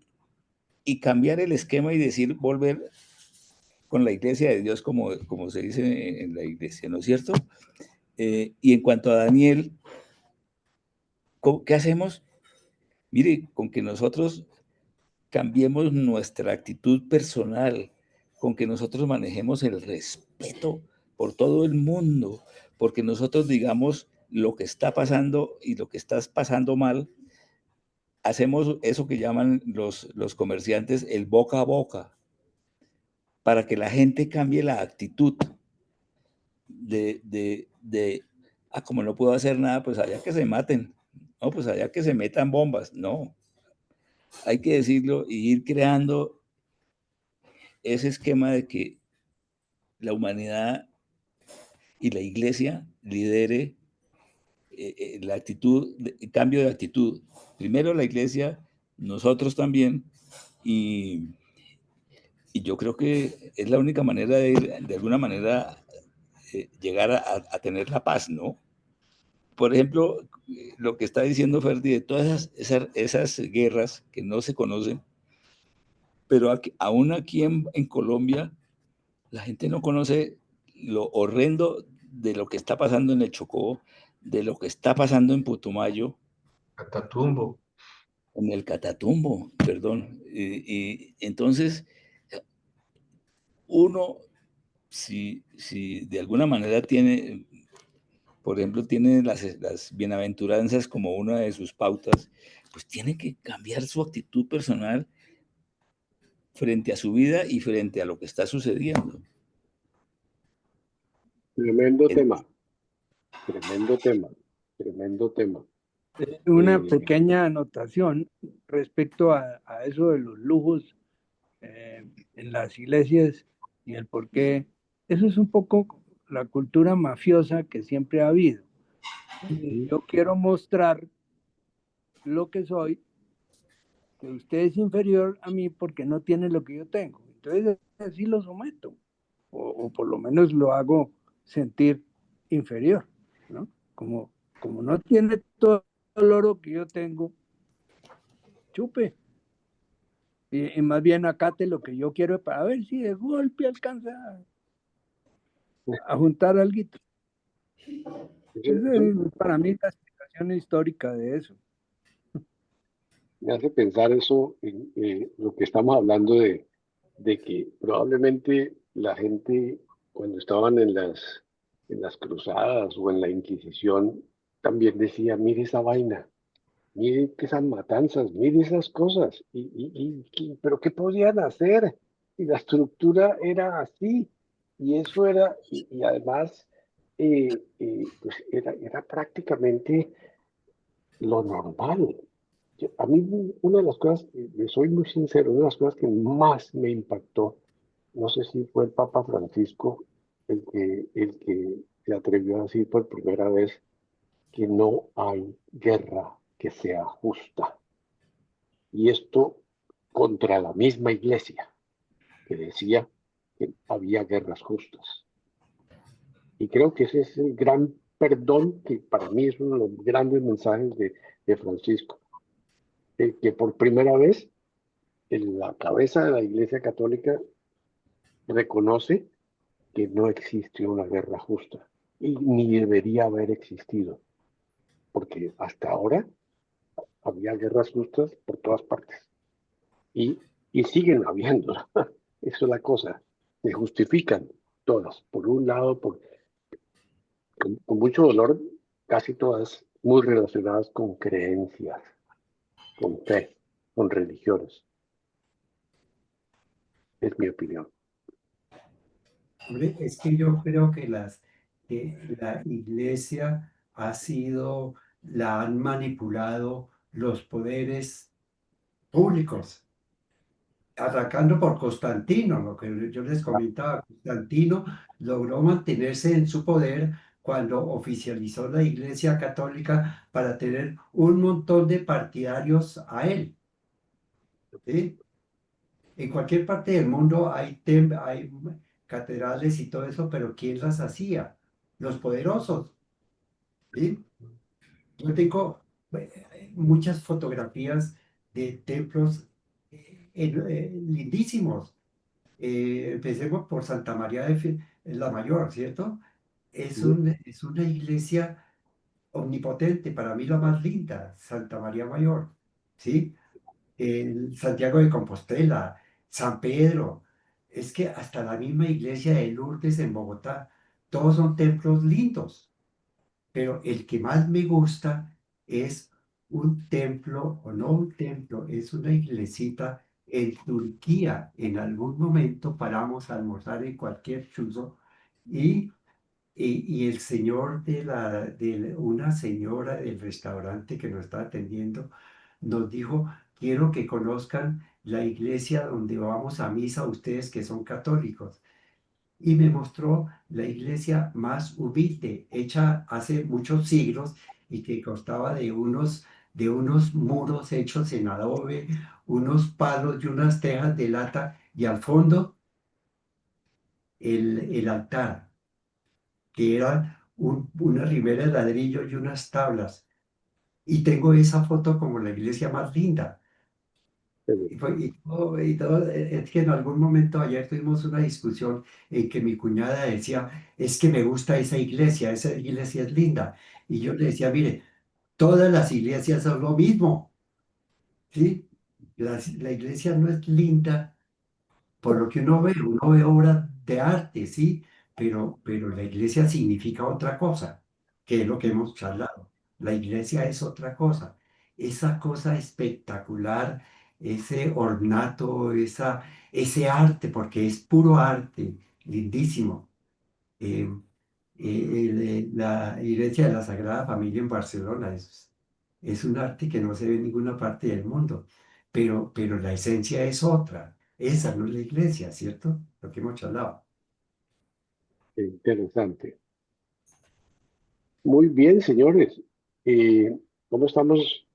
G: y cambiar el esquema y decir, volver con la iglesia de Dios como se dice en la iglesia, ¿no es cierto? Y en cuanto a Daniel, ¿qué hacemos? Mire, con que nosotros cambiemos nuestra actitud personal, con que nosotros manejemos el respeto por todo el mundo, porque nosotros digamos lo que está pasando y lo que estás pasando mal, hacemos eso que llaman los comerciantes el boca a boca, para que la gente cambie la actitud como no puedo hacer nada, pues allá que se maten, no, pues allá que se metan bombas, no, hay que decirlo y ir creando ese esquema de que la humanidad y la iglesia lidere la actitud, el cambio de actitud. Primero la iglesia, nosotros también, y, y yo creo que es la única manera de ir, de alguna manera, llegar a tener la paz, ¿no? Por ejemplo, lo que está diciendo Ferdi, de todas esas guerras que no se conocen, pero aún aquí en Colombia, la gente no conoce lo horrendo de lo que está pasando en el Chocó, de lo que está pasando en Putumayo,
A: Catatumbo.
G: en el Catatumbo, perdón. Y entonces, uno, si de alguna manera tiene, por ejemplo, tiene las bienaventuranzas como una de sus pautas, pues tiene que cambiar su actitud personal frente a su vida y frente a lo que está sucediendo.
B: Tremendo tema, tremendo tema, tremendo tema.
C: Una pequeña anotación respecto a eso de los lujos en las iglesias y el por qué. Eso es un poco la cultura mafiosa que siempre ha habido. Yo quiero mostrar lo que soy, que usted es inferior a mí porque no tiene lo que yo tengo. Entonces así lo someto, o por lo menos lo hago sentir inferior, ¿no? Como no tiene todo el oro que yo tengo, chupe. Y más bien acate lo que yo quiero para ver si de golpe alcanza a juntar algo.
B: Eso-
C: Esa
B: eso-
C: es para mí la explicación. versión histórica de eso.
B: Me hace pensar eso en lo que estamos hablando de que probablemente la gente cuando estaban en las cruzadas o en la Inquisición también decía, mire esa vaina, mire que esas matanzas, mire esas cosas, pero ¿qué podían hacer? Y la estructura era así, y eso era, y además, pues era prácticamente lo normal. A mí una de las cosas, le soy muy sincero, una de las cosas que más me impactó, no sé si fue el Papa Francisco el que se atrevió a decir por primera vez que no hay guerra que sea justa. Y esto contra la misma iglesia que decía que había guerras justas. Y creo que ese es el gran perdón que para mí es uno de los grandes mensajes de Francisco, que por primera vez en la cabeza de la Iglesia Católica reconoce que no existe una guerra justa y ni debería haber existido, porque hasta ahora había guerras justas por todas partes y siguen habiendo. Eso es la cosa. Se justifican todas. Por un lado, con mucho dolor, casi todas muy relacionadas con creencias, con fe, con religiones. Es mi opinión.
D: Hombre, es que yo creo que la iglesia la han manipulado los poderes públicos, atacando por Constantino, lo que yo les comentaba. Constantino logró mantenerse en su poder cuando oficializó la Iglesia Católica para tener un montón de partidarios a él, ¿sí? En cualquier parte del mundo hay catedrales y todo eso, pero ¿quién las hacía? Los poderosos, ¿sí? Yo tengo muchas fotografías de templos lindísimos. Empecemos por Santa María la Mayor, ¿cierto? Es una iglesia omnipotente, para mí la más linda, Santa María Mayor, ¿sí? Santiago de Compostela, San Pedro, es que hasta la misma iglesia de Lourdes en Bogotá, todos son templos lindos, pero el que más me gusta es un templo, o no un templo, es una iglesita en Turquía. En algún momento paramos a almorzar en cualquier chuzo y, y el señor una señora del restaurante que nos está atendiendo nos dijo, quiero que conozcan la iglesia donde vamos a misa ustedes que son católicos, y me mostró la iglesia más humilde, hecha hace muchos siglos y que constaba de unos muros hechos en adobe, unos palos y unas tejas de lata, y al fondo el altar, que era una ribera de ladrillo y unas tablas. Y tengo esa foto como la iglesia más linda. Es que en algún momento ayer tuvimos una discusión en que mi cuñada decía, es que me gusta esa iglesia es linda. Y yo le decía, mire, todas las iglesias son lo mismo, ¿sí? La iglesia no es linda por lo que uno ve obras de arte, ¿sí? Pero la iglesia significa otra cosa, que es lo que hemos charlado. La iglesia es otra cosa. Esa cosa espectacular, ese ornato, ese arte, porque es puro arte, lindísimo. Eh, la iglesia de la Sagrada Familia en Barcelona es un arte que no se ve en ninguna parte del mundo, pero la esencia es otra. Esa no es la iglesia, ¿cierto? Lo que hemos hablado.
B: Interesante. Muy bien, señores. ¿Cómo estamos?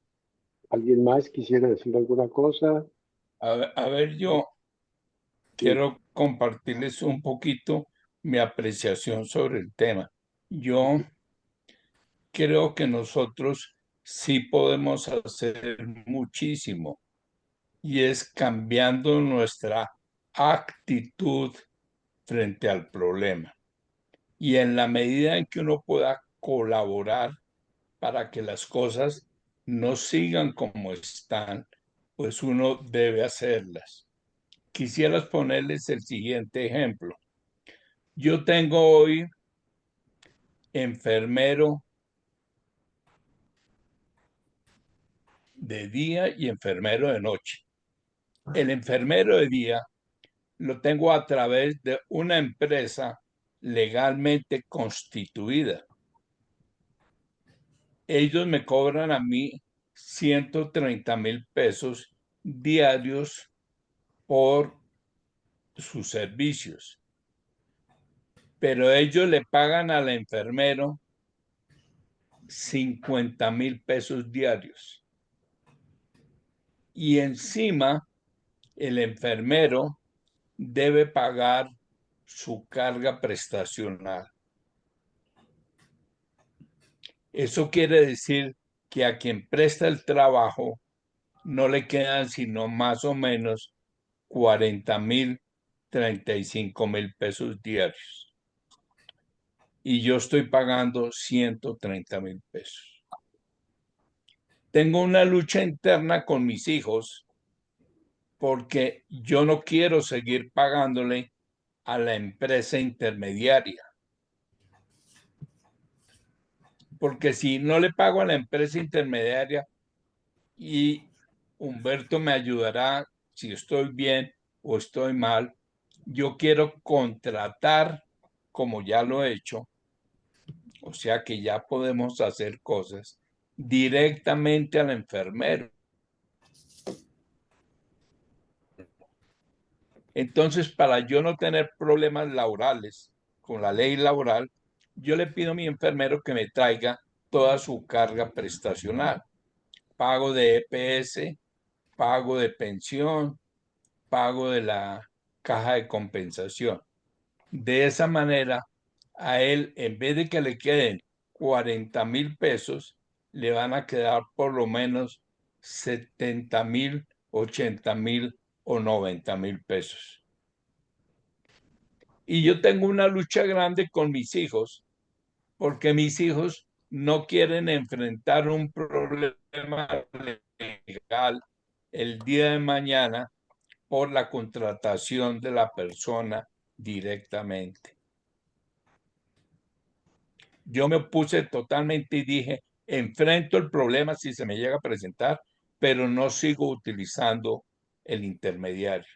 B: ¿Alguien más quisiera decir alguna cosa?
E: A ver, yo
B: Sí,
E: quiero compartirles un poquito mi apreciación sobre el tema. Yo creo que nosotros sí podemos hacer muchísimo y es cambiando nuestra actitud frente al problema. Y en la medida en que uno pueda colaborar para que las cosas no sigan como están, pues uno debe hacerlas. Quisieras ponerles el siguiente ejemplo. Yo tengo hoy enfermero de día y enfermero de noche. El enfermero de día lo tengo a través de una empresa legalmente constituida. Ellos me cobran a mí 130.000 pesos diarios por sus servicios, pero ellos le pagan al enfermero 50.000 pesos diarios. Y encima, el enfermero debe pagar su carga prestacional. Eso quiere decir que a quien presta el trabajo no le quedan sino más o menos 40.000, 35.000 pesos diarios. Y yo estoy pagando 130.000 pesos. Tengo una lucha interna con mis hijos porque yo no quiero seguir pagándole a la empresa intermediaria. Porque si no le pago a la empresa intermediaria, y Humberto me ayudará si estoy bien o estoy mal, yo quiero contratar, como ya lo he hecho, o sea que ya podemos hacer cosas directamente al enfermero. Entonces, para yo no tener problemas laborales con la ley laboral, yo le pido a mi enfermero que me traiga toda su carga prestacional, pago de EPS, pago de pensión, pago de la caja de compensación. De esa manera, a él, en vez de que le queden 40.000 pesos, le van a quedar por lo menos 70.000, 80.000 o 90.000 pesos. Y yo tengo una lucha grande con mis hijos, porque mis hijos no quieren enfrentar un problema legal el día de mañana por la contratación de la persona directamente. Yo me opuse totalmente y dije, enfrento el problema si se me llega a presentar, pero no sigo utilizando el intermediario.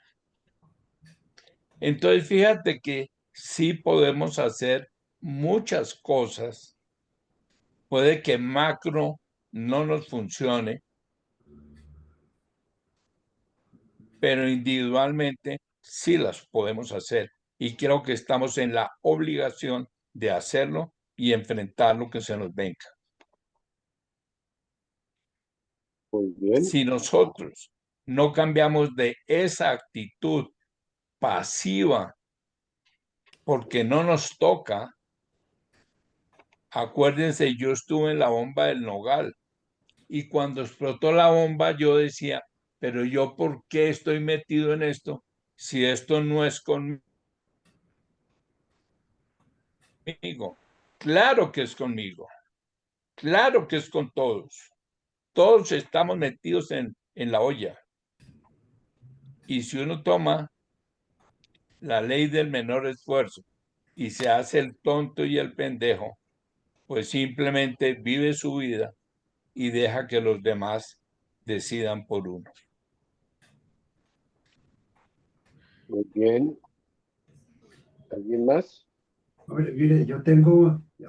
E: Entonces, fíjate que sí podemos hacer muchas cosas. Puede que macro no nos funcione, pero individualmente sí las podemos hacer. Y creo que estamos en la obligación de hacerlo y enfrentar lo que se nos venga.
B: Muy bien.
E: Si nosotros no cambiamos de esa actitud pasiva porque no nos toca, acuérdense, yo estuve en la bomba del Nogal y cuando explotó la bomba yo decía, pero yo ¿por qué estoy metido en esto si esto no es conmigo? Claro que es conmigo, claro que es con todos. Todos estamos metidos en la olla. Y si uno toma la ley del menor esfuerzo y se hace el tonto y el pendejo, pues simplemente vive su vida y deja que los demás decidan por uno.
B: Muy bien. ¿Alguien más?
D: Hombre, mire,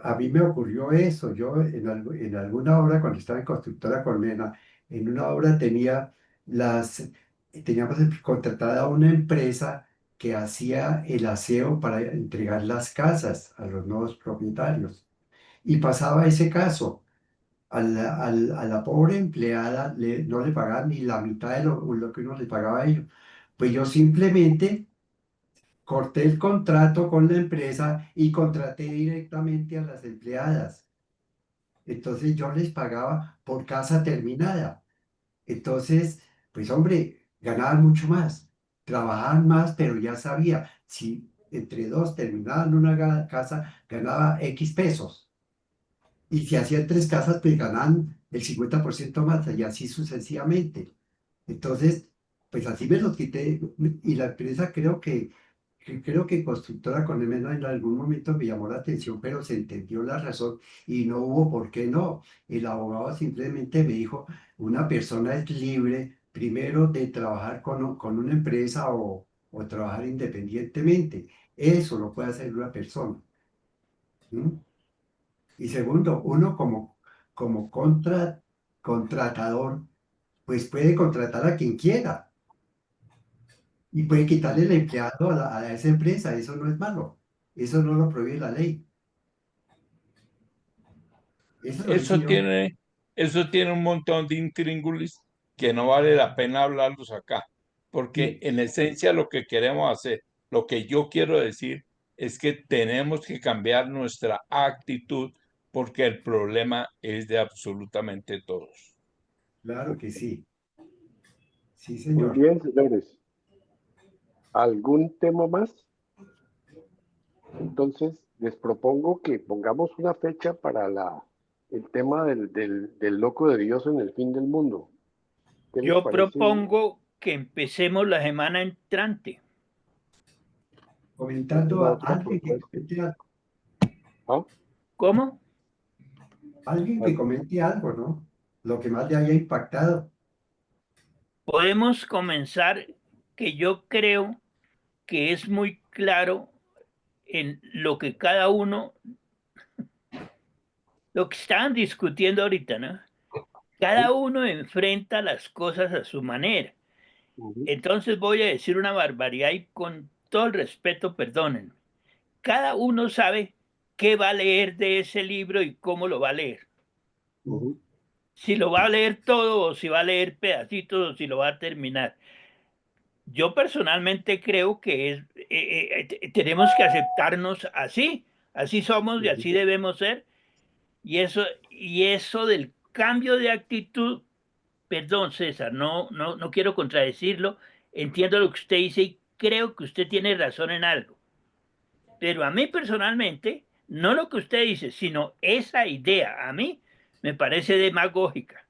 D: a mí me ocurrió eso, yo en alguna obra, cuando estaba en Constructora Colmena, en una obra teníamos contratada una empresa que hacía el aseo para entregar las casas a los nuevos propietarios. Y pasaba ese caso, a la pobre empleada no le pagaban ni la mitad de lo que uno le pagaba a ellos. Pues yo simplemente corté el contrato con la empresa y contraté directamente a las empleadas. Entonces yo les pagaba por casa terminada. Entonces, pues hombre, ganaban mucho más, trabajaban más, pero ya sabía, si entre dos terminaban una casa, ganaba X pesos. Y si hacían 3 casas, pues ganaban el 50% más, y así sucesivamente. Entonces, pues así me los quité. Y la empresa creo que Constructora con M en algún momento me llamó la atención, pero se entendió la razón y no hubo por qué no. El abogado simplemente me dijo, una persona es libre primero de trabajar con una empresa o trabajar independientemente. Eso lo puede hacer una persona. ¿Mm? Y segundo, uno como contratador, pues puede contratar a quien quiera y puede quitarle el empleado a esa empresa. Eso no es malo. Eso no lo prohíbe la ley. Eso lo hice
E: Eso
D: yo.
E: tiene, eso tiene un montón de intríngulis que no vale la pena hablarlos acá, porque
D: Sí,
E: en esencia lo que queremos hacer, lo que yo quiero decir es que tenemos que cambiar nuestra actitud porque el problema es de absolutamente todos.
D: claro que sí. Sí,
B: Muy
D: señor.
B: bien, señores. ¿Algún tema más? Entonces, les propongo que pongamos una fecha para el tema del loco de Dios en el fin del mundo. ¿Qué les
F: Yo
B: parece?
F: propongo que empecemos la semana entrante.
B: Es
D: Comentando
B: la
D: a
B: otra
D: alguien que
B: propuesta.
D: comente algo,
B: ¿Ah?
F: ¿Cómo?
D: alguien que comente algo, ¿no? Lo que más le haya impactado.
F: Podemos comenzar que yo creo que es muy claro en lo que cada uno, lo que estaban discutiendo ahorita, ¿no? Cada
B: Sí.
F: uno enfrenta las cosas a su manera.
B: Ujú,
F: Entonces voy a decir una barbaridad y con todo el respeto, perdonen. Cada uno sabe qué va a leer de ese libro y cómo lo va a leer.
B: ujú,
F: Si lo va a leer todo o si va a leer pedacitos o si lo va a terminar. Yo personalmente creo que tenemos que aceptarnos así. Así somos y
B: ujú,
F: así debemos ser. Y eso del cambio de actitud, perdón, César, no quiero contradecirlo. Entiendo lo que usted dice y creo que usted tiene razón en algo. Pero a mí personalmente, no lo que usted dice, sino esa idea, a mí me parece demagógica,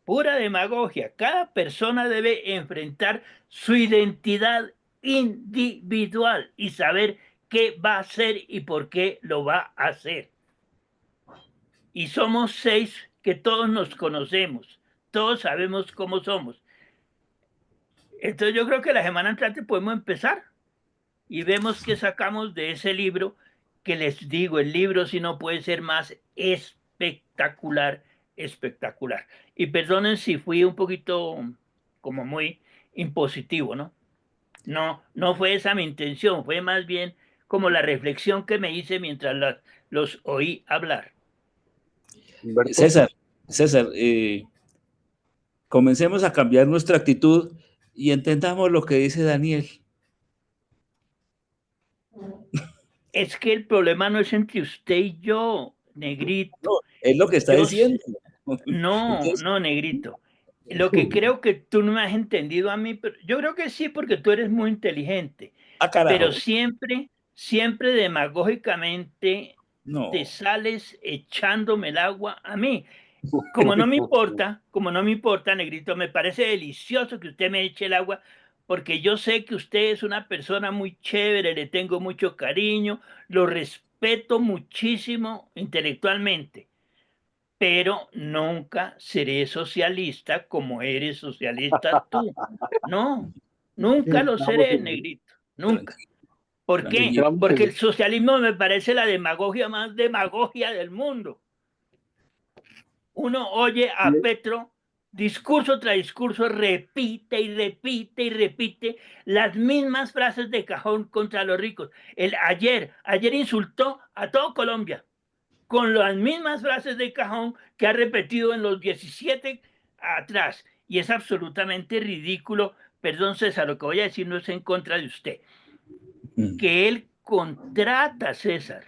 F: pura demagogia. Cada persona debe enfrentar su identidad individual y saber qué va a hacer y por qué lo va a hacer. Y somos 6 que todos nos conocemos, todos sabemos cómo somos. Entonces yo creo que la semana entrante podemos empezar y vemos qué sacamos de ese libro, que les digo, el libro si no puede ser más espectacular, espectacular. Y perdonen si fui un poquito como muy impositivo, ¿no? No fue esa mi intención, fue más bien como la reflexión que me hice mientras los oí hablar.
B: Humberto.
G: César, comencemos a cambiar nuestra actitud y entendamos lo que dice Daniel.
F: Es que el problema no es entre usted y yo,
G: No,
F: negrito.
G: es lo que está
F: Yo,
G: diciendo. Entonces,
F: no, negrito. Lo que creo que tú no me has entendido a mí, pero yo creo que sí, porque tú eres muy inteligente, pero
G: carajo.
F: siempre demagógicamente te
G: No.
F: sales echándome el agua a mí. Como no me importa, negrito, me parece delicioso que usted me eche el agua, porque yo sé que usted es una persona muy chévere, le tengo mucho cariño, lo respeto muchísimo intelectualmente, pero nunca seré socialista como eres socialista tú. No, nunca lo
B: Entramos
F: seré,
B: en,
F: negrito, nunca.
G: Tranquilo,
F: ¿Por qué?
G: tranquilo.
B: entramos
F: Porque el
B: en,
F: socialismo me parece la demagogia más demagogia del mundo. Uno oye a Petro, discurso tras discurso, repite y repite y repite las mismas frases de cajón contra los ricos. Ayer insultó a todo Colombia con las mismas frases de cajón que ha repetido en los 17 atrás. Y es absolutamente ridículo. Perdón, César, lo que voy a decir no es en contra de usted.
G: Mm.
F: Que él contrata, César.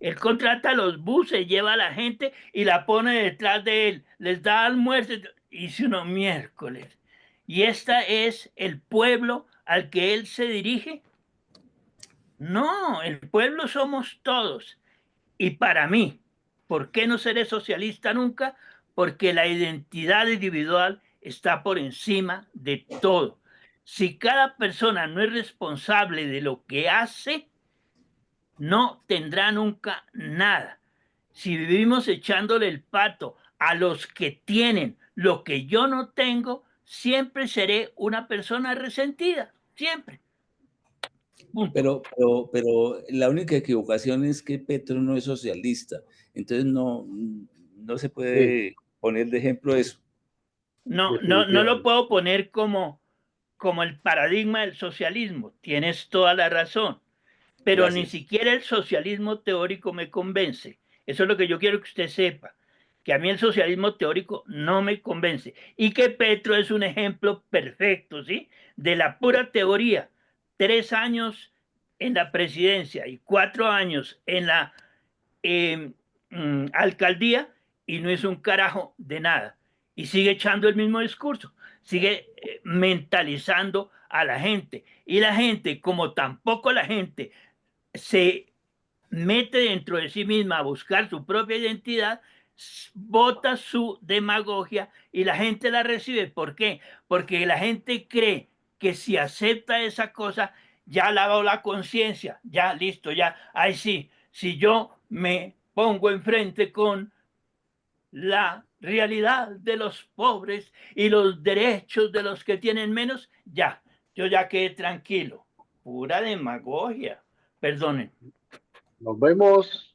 F: Él contrata los buses, lleva a la gente y la pone detrás de él. Les da almuerzo. Hice uno miércoles. ¿Y esta es el pueblo al que él se dirige? No, el pueblo somos todos. Y para mí, ¿Por qué no seré socialista nunca? Porque la identidad individual está por encima de todo. Si cada persona no es responsable de lo que hace, no tendrá nunca nada. Si vivimos echándole el pato a los que tienen lo que yo no tengo, siempre seré una persona resentida, siempre. Punto.
G: Pero la única equivocación es que Petro no es socialista. Entonces no se puede poner de ejemplo eso.
F: No lo puedo poner como el paradigma del socialismo. Tienes toda la razón. Pero
G: Gracias.
F: ni siquiera el socialismo teórico me convence. Eso es lo que yo quiero que usted sepa, que a mí el socialismo teórico no me convence y que Petro es un ejemplo perfecto, ¿sí? De la pura teoría. 3 años en la presidencia y 4 años en la alcaldía y no hizo un carajo de nada. Y sigue echando el mismo discurso, sigue mentalizando a la gente. Y la gente, como tampoco la gente se mete dentro de sí misma a buscar su propia identidad, vota su demagogia y la gente la recibe. ¿Por qué? Porque la gente cree que si acepta esa cosa, ya lavó la conciencia, ya listo, ya, ahí sí, si yo me pongo enfrente con la realidad de los pobres y los derechos de los que tienen menos, ya, yo ya quedé tranquilo. Pura demagogia. Perdonen.
B: Nos vemos,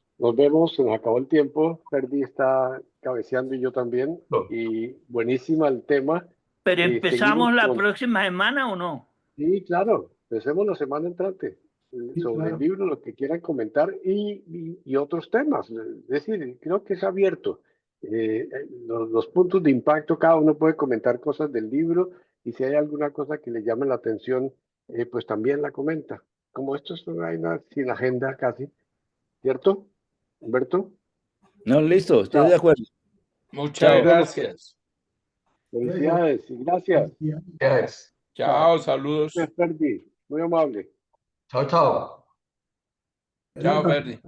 B: se nos acabó el tiempo. Ferdi está cabeceando y yo también.
A: No.
B: Y buenísima el tema.
F: ¿Pero
B: Seguimos
F: empezamos la
B: con...
F: próxima semana o no?
B: Sí, claro, empecemos la semana entrante
D: Sí,
B: sobre
D: claro.
B: el libro, lo que quieran comentar y otros temas. Es decir, creo que es abierto. Los puntos de impacto, cada uno puede comentar cosas del libro y si hay alguna cosa que le llame la atención, pues también la comenta. Como esto es una vaina sin agenda casi, ¿cierto, Humberto?
G: No, listo, estoy
B: Chao.
G: de acuerdo.
E: Muchas
G: Chao.
E: gracias.
B: Felicidades y gracias.
A: Ya es.
E: Chao, saludos.
B: Ferdi, muy amable.
A: Chao, chao.
E: Chao, Ferdi.